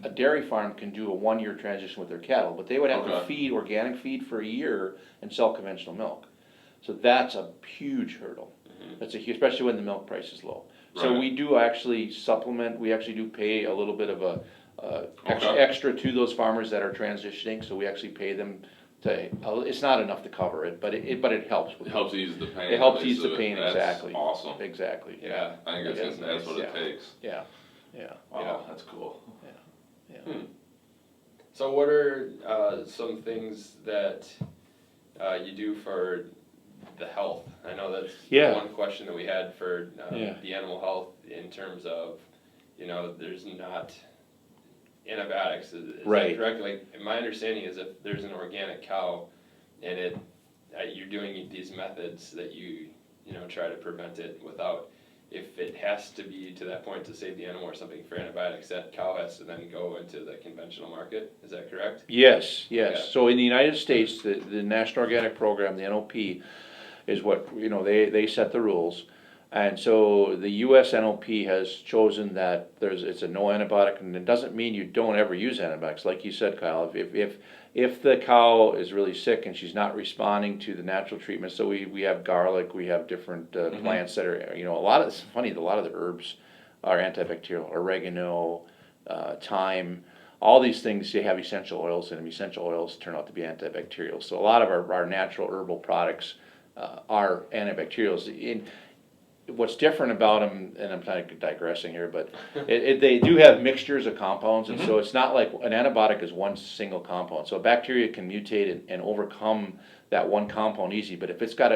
a dairy farm can do a 1-year transition with their cattle, but they would have to Okay. feed organic feed for a year and sell conventional milk. So that's a huge hurdle. That's especially when the milk price is low. So Right. we do actually supplement. We actually do pay a little bit of Okay. extra to those farmers that are transitioning. So we actually pay them to. It's not enough to cover it, but it helps. It helps ease the pain. It helps at least ease the of it. pain, That's exactly. Awesome. Exactly. Yeah. I think that's what it takes. Yeah. Yeah. Wow, Yeah. that's cool. Yeah. So what are some things that you do for the health? I know that's Yeah. one question that we had for Yeah. the animal health in terms of, there's not antibiotics. Is Right. that correct? Like, my understanding is if there's an organic cow and you're doing these methods that you try to prevent it without, if it has to be to that point to save the animal or something for antibiotics, that cow has to then go into the conventional market. Is that correct? Yes. Yeah. So in the United States, the National Organic Program, the NOP, is what they set the rules. And so the US NLP has chosen that it's a no antibiotic, and it doesn't mean you don't ever use antibiotics. Like you said, Kyle, if the cow is really sick and she's not responding to the natural treatment, so we have garlic, we have different plants that are, it's funny, a lot of the herbs are antibacterial, oregano, thyme, all these things, they have essential oils in them. Essential oils turn out to be antibacterial. So a lot of our natural herbal products are antibacterials. What's different about them, and I'm kind of digressing here, but they do have mixtures of compounds, and so it's not like an antibiotic is one single compound. So a bacteria can mutate and overcome that one compound easy, but if it's got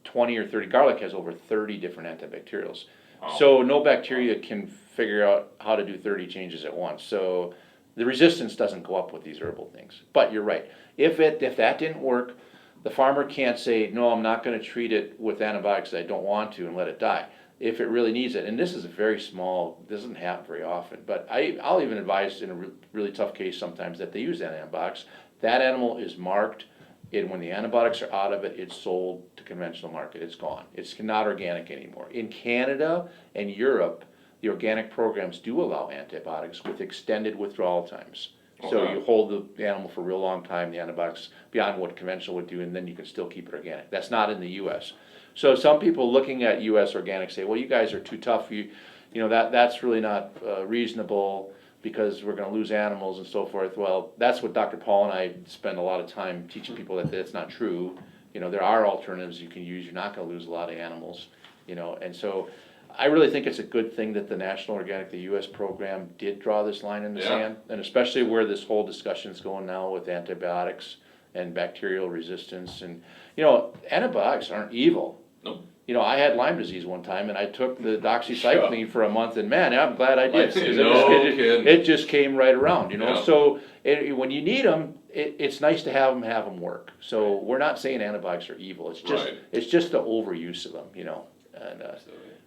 20 or 30, garlic has over 30 different antibacterials. Wow. So no bacteria can figure out how to do 30 changes at once. So the resistance doesn't go up with these herbal things. But you're right. If that didn't work, the farmer can't say, no, I'm not going to treat it with antibiotics, I don't want to, and let it die. If it really needs it, and this is a very small, doesn't happen very often, but I'll even advise in a really tough case sometimes that they use antibiotics. That animal is marked, and when the antibiotics are out of it, it's sold to conventional market. It's gone. It's not organic anymore. In Canada and Europe, the organic programs do allow antibiotics with extended withdrawal times. So you hold the animal for a real long time, the antibiotics beyond what conventional would do, and then you can still keep it organic. That's not in the U.S. So some people looking at U.S. organic say, well, you guys are too tough. You know that's really not reasonable because we're going to lose animals and so forth. Well, that's what Dr. Paul and I spend a lot of time teaching people that that's not true. You know, there are alternatives you can use. You're not going to lose a lot of animals. You know, and so I really think it's a good thing that the National Organic, the U.S. program, did draw this line in the sand, and especially where this whole discussion is going now with antibiotics and bacterial resistance. And, you know, antibiotics aren't evil. Nope. You know, I had Lyme disease one time, and I took the doxycycline for a month, and man, I'm glad I did. It just came right around, you know. So when you need them, it's nice to have them work. So we're not saying antibiotics are evil. It's just the overuse of them, you know. And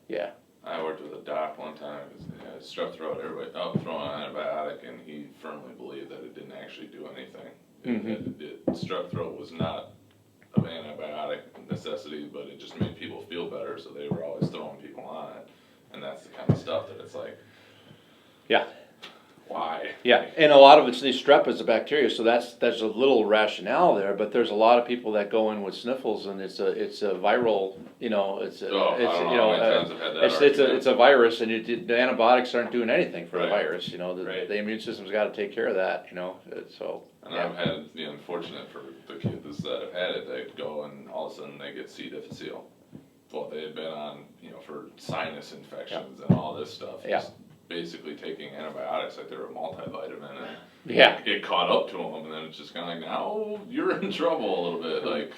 yeah. I worked with a doc one time. He had strep throat. Everybody throwing an antibiotic, and he firmly believed that it didn't actually do anything. Strep throat was not of antibiotic necessity, but it just made people feel better, so they were always throwing people on it. And that's the kind of stuff that it's like, yeah. Why? Yeah, and a lot of it's the strep is a bacteria, so there's a little rationale there. But there's a lot of people that go in with sniffles, and it's a viral, you know, it's a virus, and the antibiotics aren't doing anything for the virus. You know, the immune system's got to take care of that. You know, so. And I've had the unfortunate for the kids that have had it, they go and all of a sudden they get C. difficile. Well, they had been on, you know, for sinus infections and all this stuff. Yeah. Basically taking antibiotics like they were a multivitamin, and it caught up to them, and then it's just kind of like, now you're in trouble a little bit, like.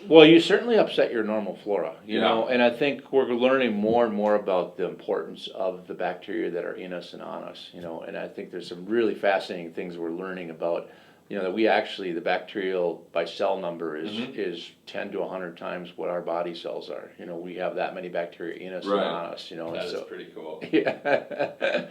Well, you certainly upset your normal flora, you know, and I think we're learning more and more about the importance of the bacteria that are in us and on us, you know, and I think there's some really fascinating things we're learning about. You know, that we actually, the bacterial by cell number is 10 to 100 times what our body cells are. You know, we have that many bacteria in us and on us, you know. That is pretty cool. Yeah.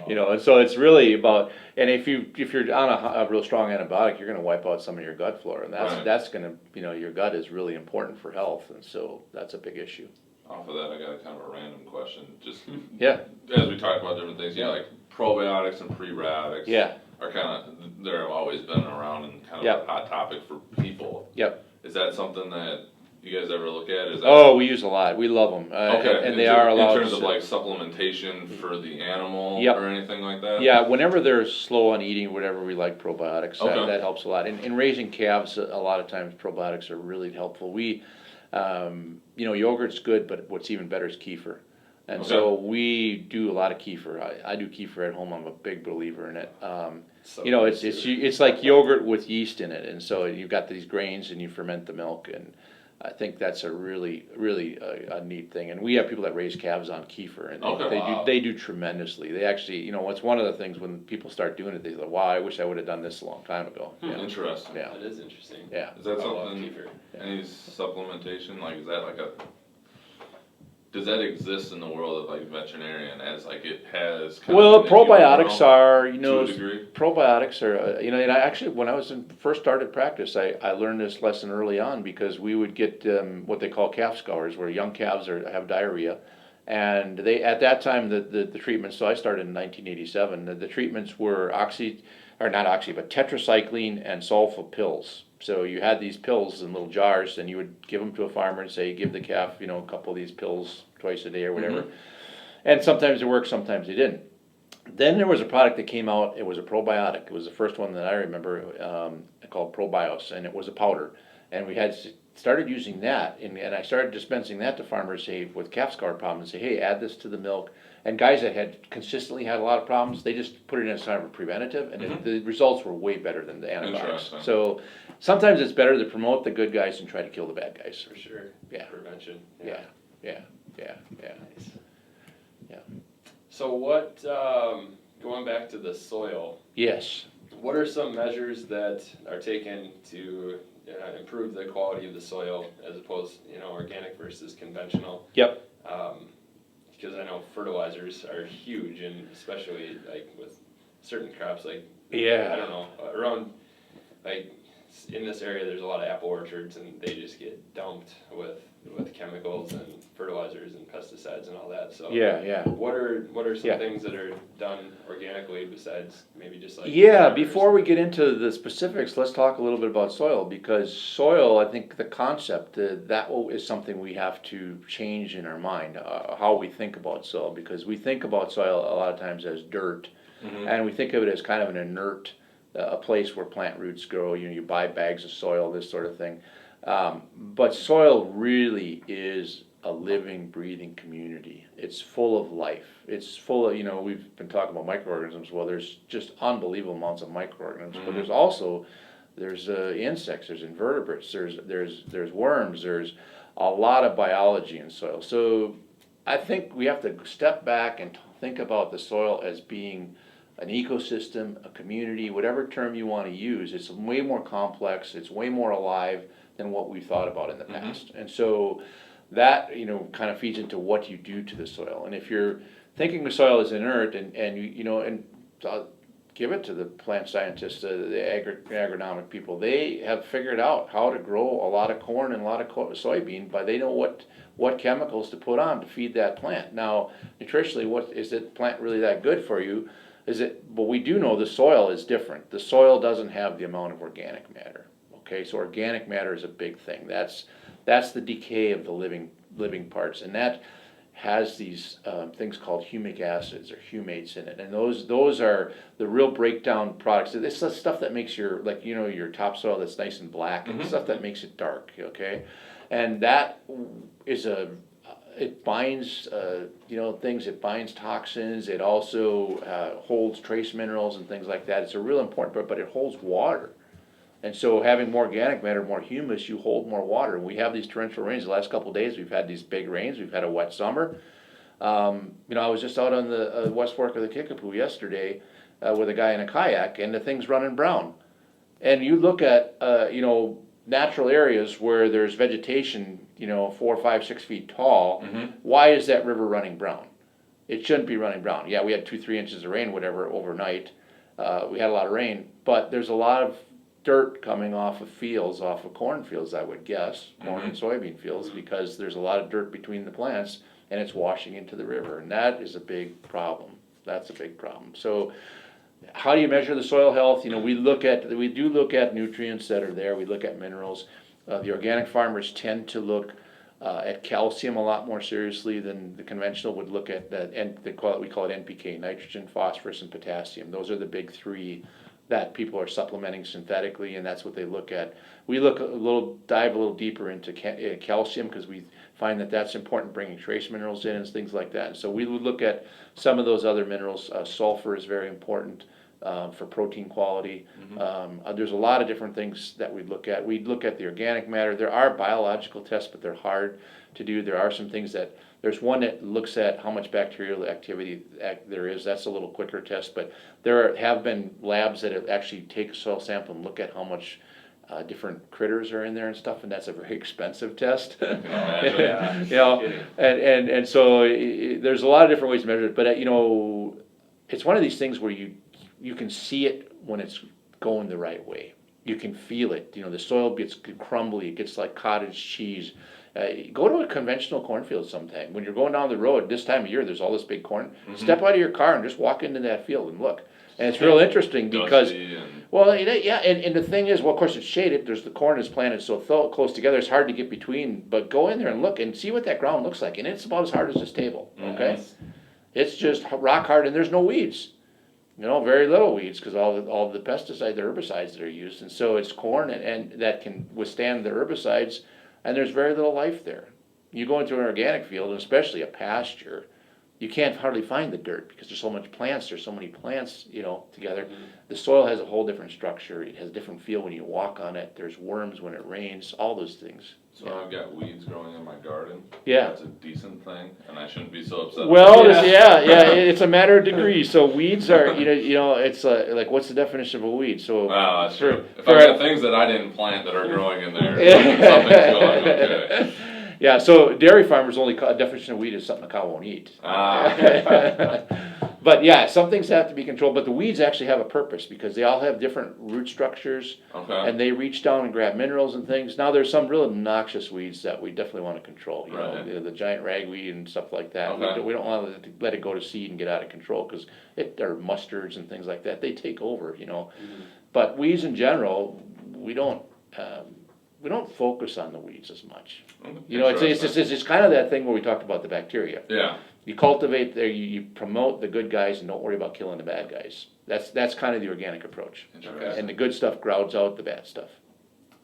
You know, and so it's really about, and if you're on a real strong antibiotic, you're going to wipe out some of your gut flora. And that's going to, you know, your gut is really important for health. And so that's a big issue. Off of that, I got a kind of a random question. Just as we talk about different things, like probiotics and prebiotics. Yeah. Are kind of, they've always been around and kind of a hot topic for people. Yep. Is that something that you guys ever look at? We use a lot. We love them. And they are allowed. In terms of like supplementation for the animal or anything like that? Yeah, whenever they're slow on eating, whatever, we like probiotics. That helps a lot. In raising calves, a lot of times probiotics are really helpful. We, you know, yogurt's good, but what's even better is kefir. And so we do a lot of kefir. I do kefir at home. I'm a big believer in it. You know, it's like yogurt with yeast in it, and so you've got these grains and you ferment the milk, and I think that's a really a neat thing. And we have people that raise calves on kefir, and they do tremendously. They actually, you know, it's one of the things when people start doing it, they go, "Wow, I wish I would have done this a long time ago." Interesting. Yeah, that is interesting. Yeah. Is that something? Any supplementation? Like, is that like does that exist in the world of like veterinarian as like it has? Probiotics are, you know, to a degree? Probiotics are, you know, and I actually, when I was first started practice, I learned this lesson early on because we would get what they call calf scours, where young calves have diarrhea, and they at that time the treatments. So I started in 1987. The treatments were tetracycline and sulfa pills. So you had these pills in little jars, and you would give them to a farmer and say, give the calf, you know, a couple of these pills twice a day or whatever. And sometimes it worked, sometimes it didn't. Then there was a product that came out, it was a probiotic, it was the first one that I remember, called Probios, and it was a powder. And we had started using that, and I started dispensing that to farmers, say, with calf scar problems, say, hey, add this to the milk. And guys that had consistently had a lot of problems, they just put it in as kind of a preventative, and the results were way better than the antibiotics. Interesting. So sometimes it's better to promote the good guys and try to kill the bad guys. For sure. Yeah. Prevention. Yeah. Nice. Yeah. So what, going back to the soil, Yes. what are some measures that are taken to improve the quality of the soil as opposed, organic versus conventional? Yep. Because I know fertilizers are huge, and especially like with certain crops, like Yeah. I don't know, around like in this area, there's a lot of apple orchards, and they just get dumped with chemicals and fertilizers and pesticides and all that. So Yeah. what are some Yeah. things that are done organically besides maybe just like Yeah, peppers? before we get into the specifics, let's talk a little bit about soil, because soil, I think the concept, is something we have to change in our mind, how we think about soil, because we think about soil a lot of times as dirt, and we think of it as kind of an inert, a place where plant roots grow, you buy bags of soil, this sort of thing. But soil really is a living, breathing community. It's full of life. It's full of, we've been talking about microorganisms. Well, there's just unbelievable amounts of microorganisms, but there's insects, there's invertebrates, there's worms, there's a lot of biology in soil. So I think we have to step back and think about the soil as being an ecosystem, a community, whatever term you want to use. It's way more complex, it's way more alive than what we thought about in the past. And so that, kind of feeds into what you do to the soil. And if you're thinking the soil is inert, and give it to the plant scientists, the agronomic people, they have figured out how to grow a lot of corn and a lot of soybean, but they know what chemicals to put on to feed that plant. Now, nutritionally, what is the plant really that good for you? But we do know the soil is different. The soil doesn't have the amount of organic matter. Okay, so organic matter is a big thing. That's the decay of the living parts, and that has these things called humic acids or humates in it, and those are the real breakdown products. It's the stuff that makes your topsoil that's nice and black, and stuff that makes it dark. Okay, and that is it binds things. It binds toxins. It also holds trace minerals and things like that. It's a real important part, but it holds water. And so having more organic matter, more humus, you hold more water. And we have these torrential rains. The last couple of days, we've had these big rains. We've had a wet summer. I was just out on the West Fork of the Kickapoo yesterday with a guy in a kayak, and the thing's running brown. And you look at, natural areas where there's vegetation, 4, 5, 6 feet tall. Why is that river running brown? It shouldn't be running brown. Yeah, we had 2-3 inches of rain, whatever, overnight. We had a lot of rain, but there's a lot of dirt coming off of cornfields, I would guess, corn and soybean fields, because there's a lot of dirt between the plants, and it's washing into the river, and that is a big problem. That's a big problem. So how do you measure the soil health? We do look at nutrients that are there. We look at minerals. The organic farmers tend to look at calcium a lot more seriously than the conventional would look at that, and we call it NPK, nitrogen, phosphorus, and potassium. Those are the big three that people are supplementing synthetically, and that's what they look at. We dive a little deeper into calcium, because we find that that's important, bringing trace minerals in and things like that. And so we would look at some of those other minerals. Sulfur is very important for protein quality. There's a lot of different things that we look at. We look at the organic matter. There are biological tests, but they're hard to do. There are some things there's one that looks at how much bacterial activity there is. That's a little quicker test, but there have been labs that actually take a soil sample and look at how much different critters are in there and stuff, and that's a very expensive test. And so there's a lot of different ways to measure it, but it's one of these things where you can see it when it's going the right way. You can feel it. The soil gets crumbly. It gets like cottage cheese. Go to a conventional cornfield sometime. When you're going down the road this time of year, there's all this big corn. Step out of your car and just walk into that field and look. And it's real interesting because, and the thing is, well, of course it's shaded. The corn is planted so close together, it's hard to get between. But go in there and look and see what that ground looks like, and it's about as hard as this table. Okay, it's just rock hard, and there's no weeds. Very little weeds because all the pesticides, the herbicides that are used, and so it's corn and that can withstand the herbicides, and there's very little life there. You go into an organic field, and especially a pasture, you can't hardly find the dirt because there's so much plants. There's so many plants, together. Mhm. The soil has a whole different structure. It has a different feel when you walk on it. There's worms when it rains. All those things. So I've got weeds growing in my garden. Yeah. That's a decent thing, and I shouldn't be so upset. Well, Yeah. it's a matter of degree. So weeds are, it's like what's the definition of a weed? So Wow, that's true. If for- I've got things that I didn't plant that are growing in there, something's going okay. Yeah, so dairy farmers only a definition of weed is something a cow won't eat. But yeah, some things have to be controlled, but the weeds actually have a purpose because they all have different root structures Okay. and they reach down and grab minerals and things. Now there's some real noxious weeds that we definitely want to control, Right. the giant ragweed and stuff like that. Okay. We don't want to let it go to seed and get out of control because or mustards and things like that, they take over, Mhm. But weeds in general, we don't focus on the weeds as much. It's kind of that thing where we talked about the bacteria. Yeah. You cultivate there, you promote the good guys and don't worry about killing the bad guys. That's kind of the organic approach. Interesting. And the good stuff crowds out the bad stuff.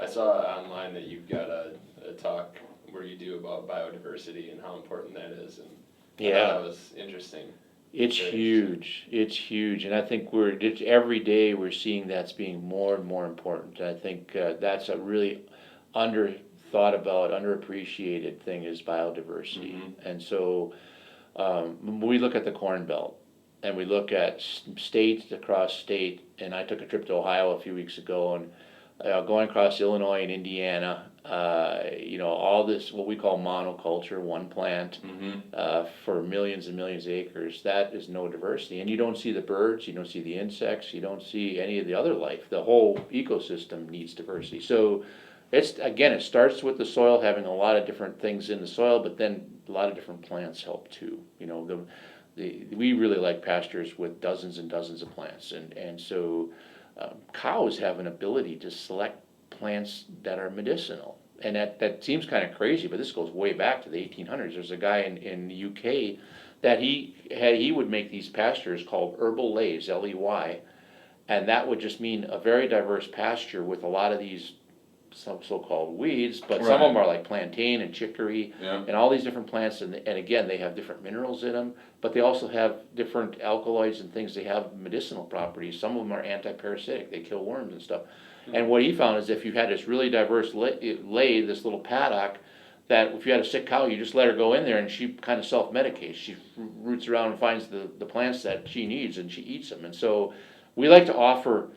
I saw online that you've got a talk where you do about biodiversity and how important that is, and I thought that was interesting. It's Very huge. It's huge, and I think every day we're seeing that's being more and more important. And I think that's a really thought about, underappreciated thing is biodiversity. Mhm. And so when we look at the Corn Belt and we look at states across state, and I took a trip to Ohio a few weeks ago, and going across Illinois and Indiana, all this what we call monoculture, one plant, Mm-hmm. for millions and millions of acres, that is no diversity. And you don't see the birds, you don't see the insects, you don't see any of the other life. The whole ecosystem needs diversity. So it starts with the soil, having a lot of different things in the soil, but then a lot of different plants help too. We really like pastures with dozens and dozens of plants, and so cows have an ability to select plants that are medicinal. And that seems kind of crazy, but this goes way back to the 1800s. There's a guy in the UK that he would make these pastures called herbal lays, Ley, and that would just mean a very diverse pasture with a lot of these some so-called weeds, but some of them are like plantain and chicory and all these different plants, and again they have different minerals in them, but they also have different alkaloids and things. They have medicinal properties. Some of them are anti-parasitic, they kill worms and stuff. And what he found is if you had this really diverse lay, this little paddock, that if you had a sick cow, you just let her go in there and she kind of self-medicates. She roots around and finds the plants that she needs and she eats them. And so we like to offer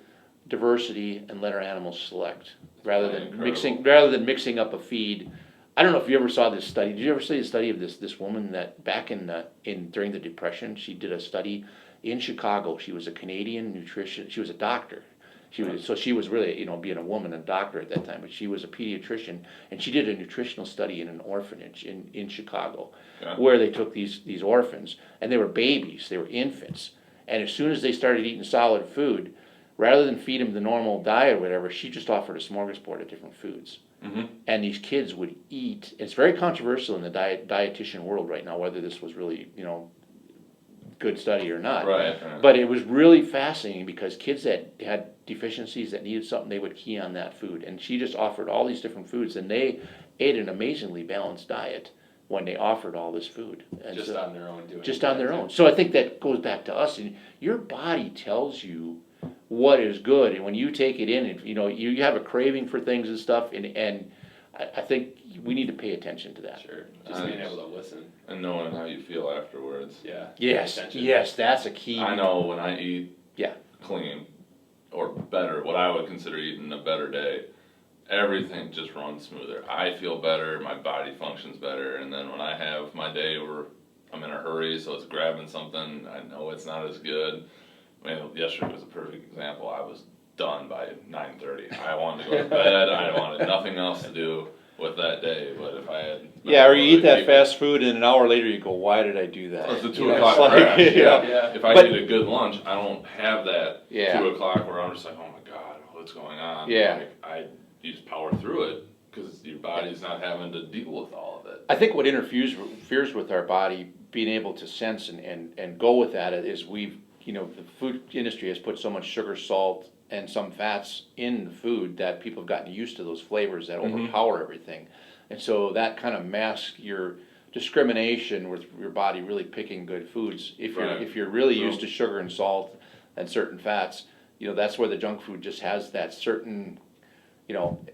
diversity and let our animals select rather than mixing up a feed. I don't know if you ever saw this study. Did you ever see the study of this woman that back during the Depression, she did a study in Chicago. She was a Canadian nutrition. She was a doctor. She was really, being a woman, a doctor at that time, but she was a pediatrician, and she did a nutritional study in an orphanage in Chicago, where they took these orphans, and they were babies, they were infants, and as soon as they started eating solid food, rather than feed them the normal diet or whatever, she just offered a smorgasbord of different foods. Mm-hmm. And these kids would eat. It's very controversial in the dietitian world right now, whether this was really, good study or not. Right. But it was really fascinating because kids that had deficiencies that needed something, they would key on that food. And she just offered all these different foods, and they ate an amazingly balanced diet when they offered all this food. And just on their own doing just on their own. So I think that goes back to us, and your body tells you what is good, and when you take it in, and you have a craving for things and stuff, and I think we need to pay attention to that. Sure, just being able to listen and knowing how you feel afterwards. Yeah. Yes, that's a key. I know when I eat Yeah. clean or better, what I would consider eating a better day, everything just runs smoother. I feel better, my body functions better, and then when I have my day where I'm in a hurry, so it's grabbing something, I know it's not as good. I mean, yesterday was a perfect example. I was done by 9:30. I wanted to go to bed. I wanted nothing else to do with that day. But if I had or you eat that fast food and an hour later you go, why did I do that? It's the 2 o'clock crash. Yeah. If I eat a good lunch, I don't have that 2 o'clock where I'm just like, oh my God, what's going on? Yeah. You just power through it because your body's not having to deal with all of it. I think what interferes with our body being able to sense and go with that is the food industry has put so much sugar, salt, and some fats in the food that people have gotten used to those flavors that overpower everything. And so that kind of masks your discrimination with your body really picking good foods. If you're really used to sugar and salt and certain fats, that's where the junk food just has that certain,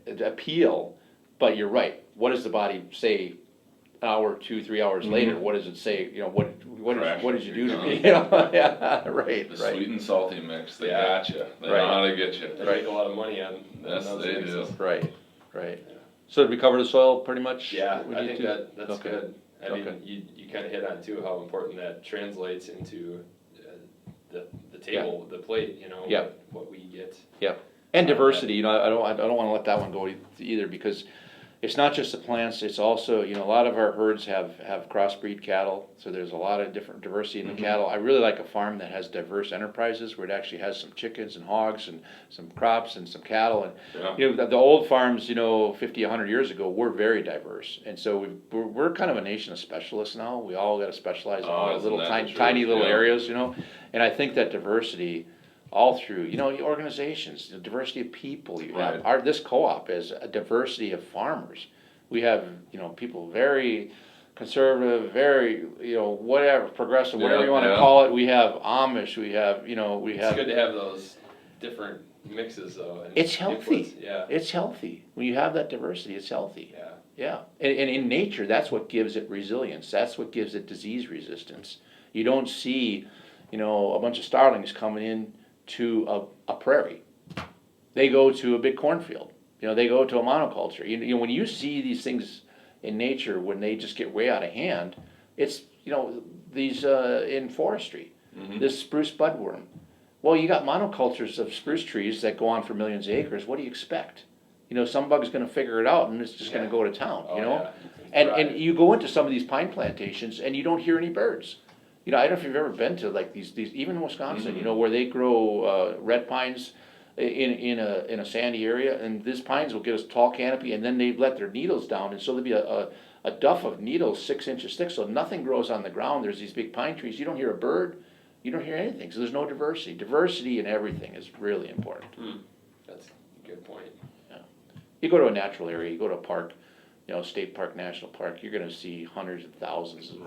appeal. But you're right. What does the body say an hour, 2, 3 hours later? What does it say? What did you do to me? Yeah, right. The sweet and salty mix, they Yeah. got you. They know how to get you. They make a lot of money on Yes, those they mixes. do. Right. So did we cover the soil pretty much? Yeah, with I you think two? that's Okay. good. I mean, Okay. you kind of hit on too how important that translates into the table, the plate. Yeah. What we get. Yep. And diversity, I don't want to let that one go either, because it's not just the plants, it's also, a lot of our herds have crossbreed cattle, so there's a lot of different diversity in the cattle. I really like a farm that has diverse enterprises, where it actually has some chickens and hogs and some crops and some cattle. And the old farms, 50, 100 years ago, were very diverse. And so we're kind of a nation of specialists now. We all got to specialize in all little tiny little areas, And I think that diversity all through, organizations, the diversity of people. You have this co-op is a diversity of farmers. We have, people very conservative, very, whatever, progressive, whatever you want to call it. We have Amish. We have. It's good to have those different mixes, though. And it's healthy. inputs. Yeah. It's healthy when you have that diversity. It's healthy. Yeah. Yeah, and in nature, that's what gives it resilience. That's what gives it disease resistance. You don't see, a bunch of starlings coming in to a prairie. They go to a big cornfield. They go to a monoculture. When you see these things in nature, when they just get way out of hand, it's, these in forestry, this spruce budworm. Well, you got monocultures of spruce trees that go on for millions of acres. What do you expect? Some bug's going to figure it out, and it's just going to go to town. Yeah. And you go into some of these pine plantations, and you don't hear any birds. I don't know if you've ever been to like these even in Wisconsin, where they grow red pines in a sandy area, and these pines will get a tall canopy, and then they let their needles down, and so there'll be a duff of needles 6 inches thick, so nothing grows on the ground. There's these big pine trees. You don't hear a bird, you don't hear anything, so there's no diversity. Diversity in everything is really important. That's a good point. Yeah. You go to a natural area, you go to a park, state park, national park, you're going to see hundreds of thousands of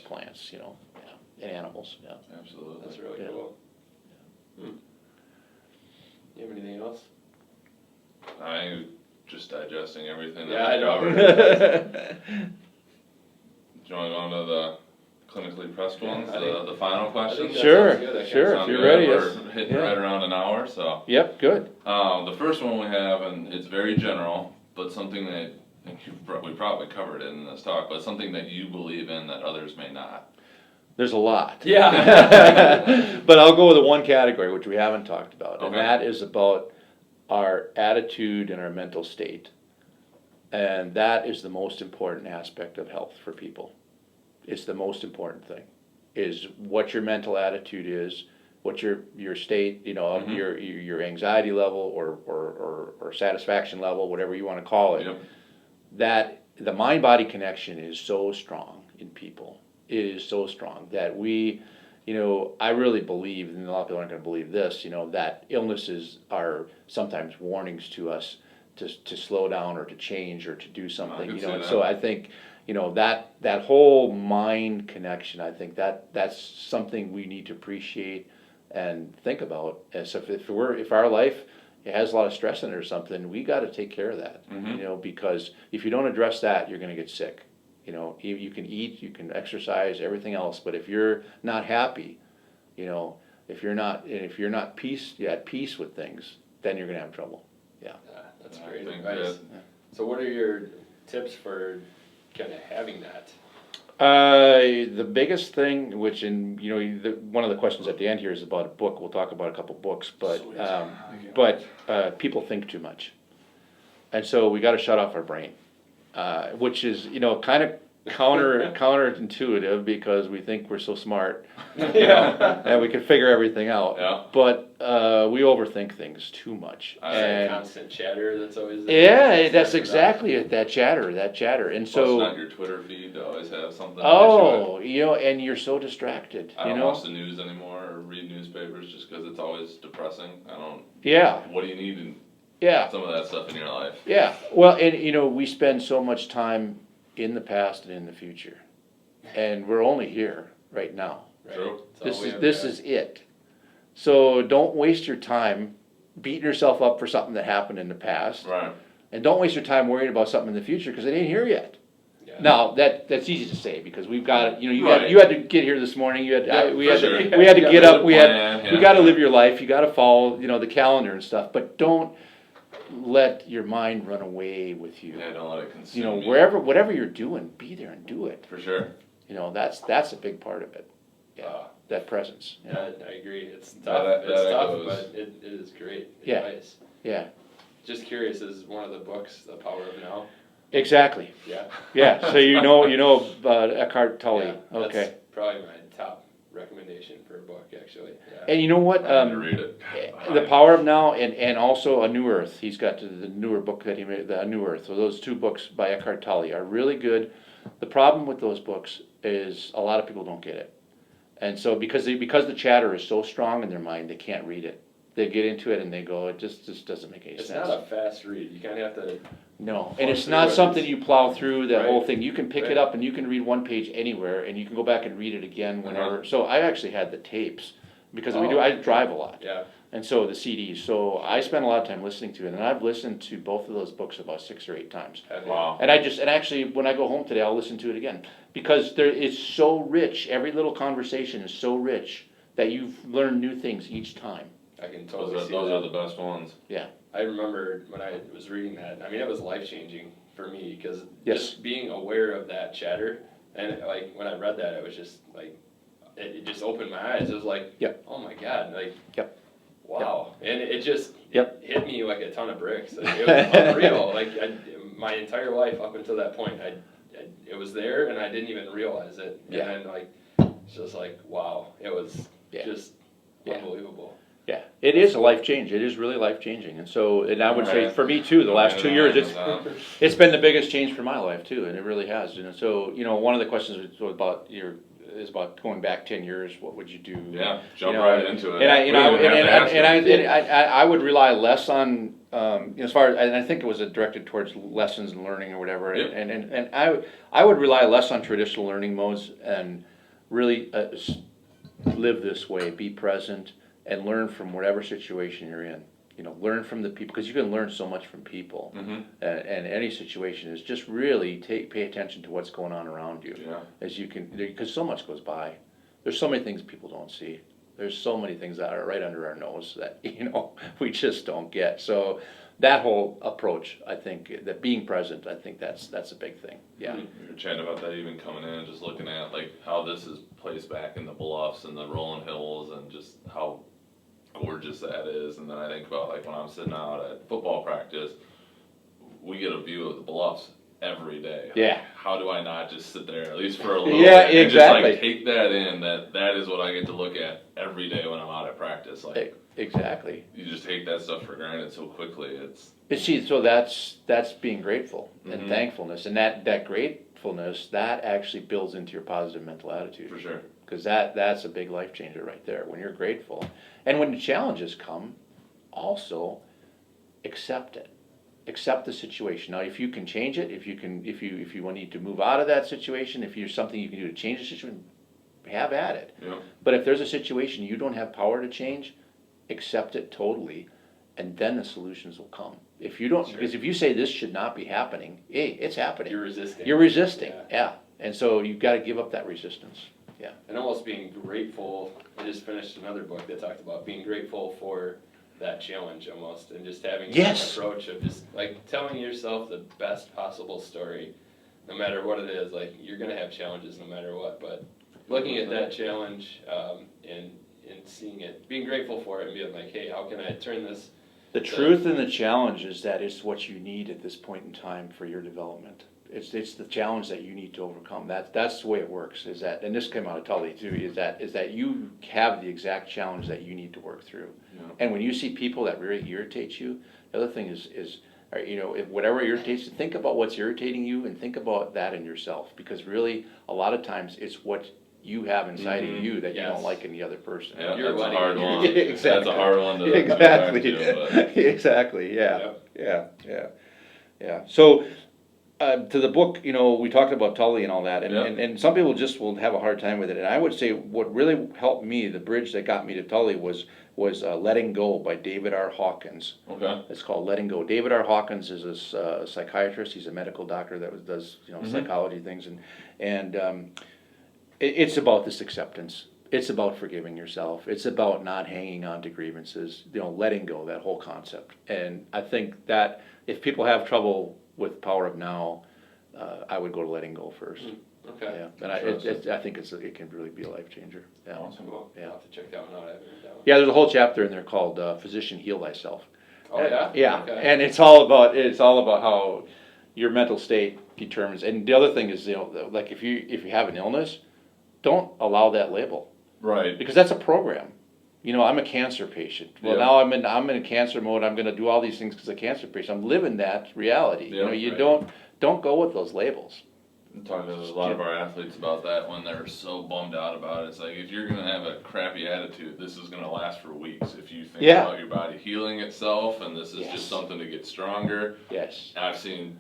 plants, and animals. Yeah, absolutely. That's really cool. You have anything else? I'm just digesting everything. Yeah, I know. Do you want to go into the clinically pressed ones, the final questions? Sure. If you're ready. We're hitting right around an hour, so. Yep, good. The first one we have, and it's very general, but something that I think we probably covered it in this talk, but something that you believe in that others may not. There's a lot. Yeah. But I'll go with the one category, which we haven't talked about, and Okay. that is about our attitude and our mental state. And that is the most important aspect of health for people. It's the most important thing, is what your mental attitude is, what your state, your anxiety level or satisfaction level, whatever you want to call it. Yep. That the mind-body connection is so strong in people. It is so strong that we, I really believe, and a lot of people aren't going to believe this, that illnesses are sometimes warnings to us to slow down or to change or to do something. And so I think, that whole mind connection, I think that's something we need to appreciate and think about. And so if our life has a lot of stress in it or something, we got to take care of that. Because if you don't address that, you're going to get sick. You can eat, you can exercise, everything else, but if you're not happy, if you're not at peace with things, then you're gonna have trouble. Yeah. That's great advice. So what are your tips for kind of having that? The biggest thing, which one of the questions at the end here is about a book. We'll talk about a couple books, but people think too much, and so we got to shut off our brain. Which is, kind of counterintuitive because we think we're so smart, and we can figure everything out. Yeah. But we overthink things too much. And constant chatter that's always there. Yeah, that's exactly it. That chatter, and so. Plus, not your Twitter feed to always have something. Oh, and you're so distracted. I don't watch the news anymore. or read newspapers just because it's always depressing. I don't. Yeah. What do you need in Yeah. some of that stuff in your life? Yeah. Well, and you know, we spend so much time in the past and in the future, and we're only here right now. Right? True. That's all we This have. is it. So don't waste your time beating yourself up for something that happened in the past, Right. and don't waste your time worrying about something in the future because it ain't here yet. Yeah. Now that's easy to say because we've got you know Right. you had to get here this morning. We for had sure. to get Build up. a We plan, got to live your life. You got to follow the calendar and stuff. But don't let your mind run away with you. Yeah, don't let it consume You know, you. whatever you're doing, be there and do it. For sure. You know, that's a big part of it. Yeah, Wow. that presence. Yeah, I agree. It's tough. That It's tough, goes. but it is great Yeah. advice. Yeah, Just curious, is one of the books The Power of Now? exactly. Yeah. Yeah, so you know Eckhart Tolle. Yeah, Okay. That's probably my top recommendation for a book, actually. Yeah. And you know what? I need to read it. The Power of Now and also A New Earth. He's got the newer book that he made, A New Earth. So those two books by Eckhart Tolle are really good. The problem with those books is a lot of people don't get it. And so because the chatter is so strong in their mind, they can't read it. They get into it and they go, it just doesn't make any It's sense. not a fast read. You kind of have to. No, Flow and it's through not it. something you plow through the Right. whole thing. You can pick Right. it up and you can read one page anywhere, and you can go back and read it again whenever. So I actually had the tapes because Oh. I drive a lot, Yeah. and so the CDs. So I spend a lot of time listening to it, and I've listened to both of those books about 6 or 8 times. Wow. And actually when I go home today, I'll listen to it again because it's so rich. Every little conversation is so rich that you've learned new things each time. I can totally see Those that. are the best ones. I remember when I was reading that. I mean, it was life changing for me because Yes. just being aware of that chatter, and like when I read that, it was just like it just opened my eyes. It was like, Yep. oh my god, like, Yep. wow, and it just Yep. hit me like a ton of bricks. Like, it was unreal. Like my entire life up until that point, it was there, and I didn't even realize it. Yeah. And then like it's just like wow, it was just Yeah. unbelievable. Yeah, it is a life change. It is really life changing, and so, and I would say Right. for me too, the last 2 years, Amazon. it's been the biggest change for my life too, and it really has. And so, one of the questions is about going back 10 years. What would you do? Yeah, jump You know, right into it. And I, We don't even have to ask it. I would rely less on as far as, and I think it was directed towards lessons and learning or whatever. Yep. And I would rely less on traditional learning modes and really live this way, be present, and learn from whatever situation you're in. Learn from the people because you can learn so much from people. Mm-hmm. And any situation is just really pay attention to what's going on around you Yeah. as you can, because so much goes by. There's so many things people don't see. There's so many things that are right under our nose that we just don't get. So that whole approach, I think that being present, I think that's a big thing. Yeah. We were chatting about that even coming in and just looking at like how this is placed back in the bluffs and the rolling hills and just how gorgeous that is. And then I think about like when I'm sitting out at football practice, we get a view of the bluffs every day. Yeah. Like, how do I not just sit there at least for a little Yeah, bit and exactly. just like take that in, that is what I get to look at every day when I'm out at practice. Like Exactly. you just take that stuff for granted so quickly. And see, so that's being grateful and Mhm. thankfulness, and that gratefulness that actually builds into your positive mental attitude. For sure. Because that's a big life changer right there when you're grateful, and when the challenges come, also accept it. Accept the situation. Now, if you can change it, if you need to move out of that situation, if there's something you can do to change the situation, have at it. Yeah. But if there's a situation you don't have power to change, accept it totally, and then the solutions will come. If you don't, Sure. because if you say this should not be happening, hey, it's happening. You're resisting. You're resisting, Yeah. yeah. And so you've got to give up that resistance. Yeah. And almost being grateful. I just finished another book that talked about being grateful for that challenge almost, and just having Yes. that approach of just like telling yourself the best possible story, no matter what it is. Like you're gonna have challenges no matter what, but looking at that challenge and seeing it, being grateful for it, and being like, hey, how can I turn this? The truth and the challenge is that it's what you need at this point in time for your development. It's the challenge that you need to overcome. That's the way it works. Is that, and this came out of Tully too. Is that you have the exact challenge that you need to work through. Yeah. And when you see people that really irritate you, the other thing is if whatever irritates you, think about what's irritating you and think about that in yourself, because really a lot of times it's what you have inside of you that you Yes. don't like in the other person. Yeah, You're that's a letting hard it- one. Exactly. That's a hard one to Exactly. go back to, but Exactly. Yeah. Yep. Yeah. So, to the book, we talked about Tully and all that, and, Yeah. and some people just will have a hard time with it. And I would say what really helped me, the bridge that got me to Tully, was Letting Go by David R. Hawkins. okay. It's called Letting Go. David R. Hawkins is a psychiatrist. He's a medical doctor that does psychology things, and it's about this acceptance. It's about forgiving yourself. It's about not hanging on to grievances. Letting go. That whole concept. And I think that if people have trouble with Power of Now, I would go to Letting Go first. Okay. Yeah, and I think it can really be a life changer. Yeah. Awesome. Cool. Yeah. I'll have to check that one out. I haven't read that one. Yeah, there's a whole chapter in there called "Physician Heal Thyself." Oh yeah. Yeah, Okay. and it's all about how your mental state determines. And the other thing is, like if you have an illness, don't allow that label, Right. because that's a program. I'm a cancer patient. Well, Yeah. now I'm in cancer mode. I'm going to do all these things because I'm a cancer patient. I'm living that reality. Yeah, You right. don't go with those labels. I'm talking to a lot of our athletes about that when they're so bummed out about it. It's like, if you're going to have a crappy attitude, this is going to last for weeks. If you think Yeah. about your body healing itself and this is Yes. just something to get stronger, Yes. I've seen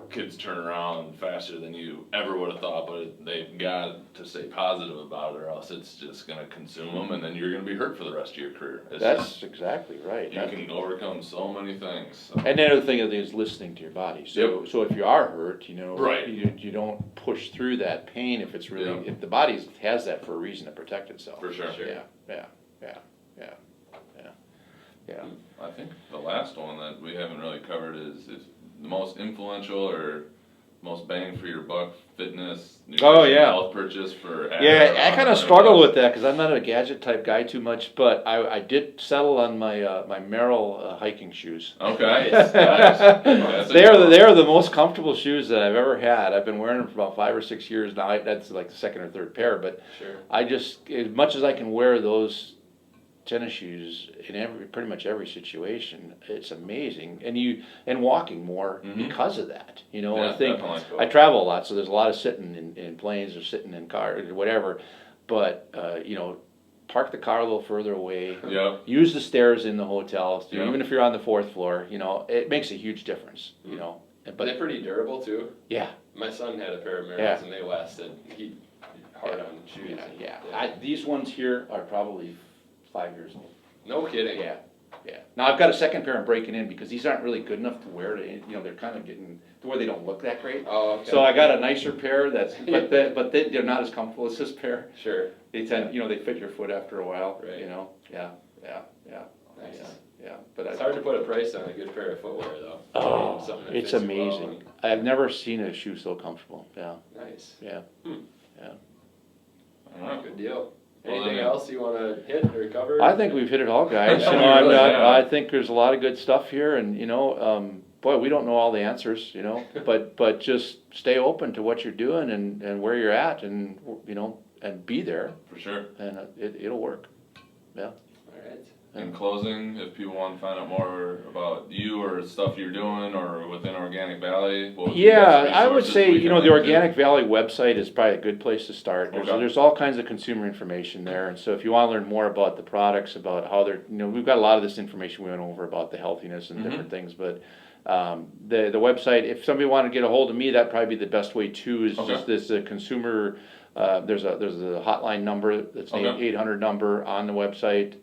kids turn around faster than you ever would have thought, but they've got to stay positive about it or else it's just going to consume them and then you're going to be hurt for the rest of your career. It's That's exactly right. you can overcome so many things. So. And the other thing is listening to your body. So if you are hurt, Right. you don't push through that pain if it's really Yeah. if the body has that for a reason to protect itself. For sure. Yeah. I think the last one that we haven't really covered is the most influential or most bang for your buck fitness nutrition health purchase for Yeah, I kind of struggle with that because I'm not a gadget type guy too much, but I did settle on my Merrill hiking shoes. Okay. Nice. Nice. They are the most comfortable shoes that I've ever had. I've been wearing them for about 5 or 6 years now. That's like the second or third pair, but Sure. I just, as much as I can wear those tennis shoes in pretty much every situation, it's amazing. And walking more because of that. I think definitely. I travel a lot, so there's a lot of sitting in planes or sitting in cars or whatever. But park the car a little further away. Yep. Use the stairs in the hotel. Yeah. Even if you're on the 4th floor, it makes a huge difference. But they're pretty durable too. Yeah. My son had a pair of Merrells Yeah. and they lasted. He hard on shoes. Yeah. These ones here are probably 5 years old. No kidding. Yeah. Now I've got a second pair I'm breaking in because these aren't really good enough to wear. They're kind of getting to where they don't look that great. Oh, okay. So I got a nicer pair but they're not as comfortable as this pair. Sure. They tend, they fit your foot after a while. Right. Yeah. Nice. Yeah. But It's hard to put a price on a good pair of footwear though. Oh, Something that it's fits you well amazing. I've never seen a shoe so comfortable. Yeah. Nice. Yeah. All right. Good deal. Well, Anything then- else you want to hit or cover? I think we've hit it all, guys. Yeah, really, yeah. I think there's a lot of good stuff here, and boy, we don't know all the answers, but just stay open to what you're doing and where you're at, and and be there, For sure. and it'll work. Yeah. All right. In closing, if people want to find out more about you or stuff you're doing or within Organic Valley, what would be the Yeah, best I would resources say, we can the link to? Organic Valley website is probably a good place to start. Okay. There's all kinds of consumer information there, and so if you want to learn more about the products, about how they're, we've got a lot of this information we went over about the healthiness and different things, but the website, if somebody wanted to get a hold of me, that'd probably be the best way too, is Okay. just this consumer, there's a hotline number, that's an Okay. 800 number on the website,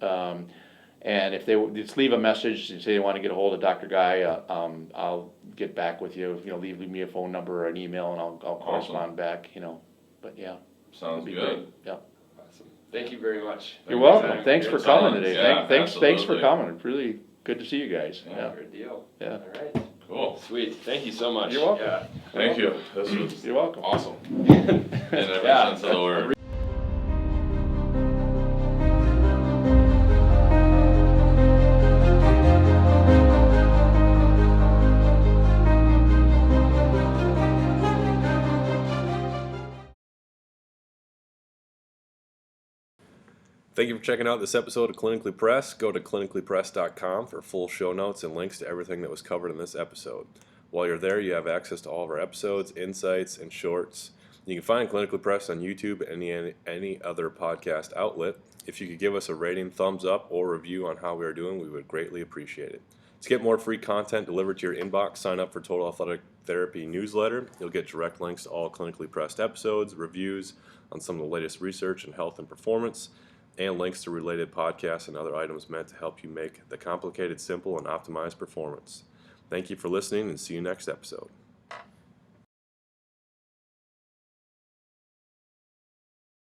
and if they just leave a message and say they want to get a hold of Dr. Guy, I'll get back with you. Leave me a phone number or an email, and I'll correspond back. But yeah, Sounds it'd be good. great. Yeah. Awesome. Thank you very much. You're you, welcome. Zach. Thanks for Good coming times. today. Yeah, Thanks for absolutely. coming. It's really good to see you guys. Yeah. Yeah. Good deal. Yeah. All right. Cool. Sweet. Thank you so much. You're welcome. Yeah. Thank you. This was You're welcome. awesome. In every Yeah. sense of the word. Thank you for checking out this episode of Clinically Press. Go to clinicallypress.com for full show notes and links to everything that was covered in this episode. While you're there, you have access to all of our episodes, insights, and shorts. You can find Clinically Pressed on YouTube and any other podcast outlet. If you could give us a rating, thumbs up, or review on how we are doing, we would greatly appreciate it. To get more free content delivered to your inbox, sign up for Total Athletic Therapy newsletter. You'll get direct links to all Clinically Pressed episodes, reviews on some of the latest research in health and performance, and links to related podcasts and other items meant to help you make the complicated simple and optimize performance. Thank you for listening, and see you next episode.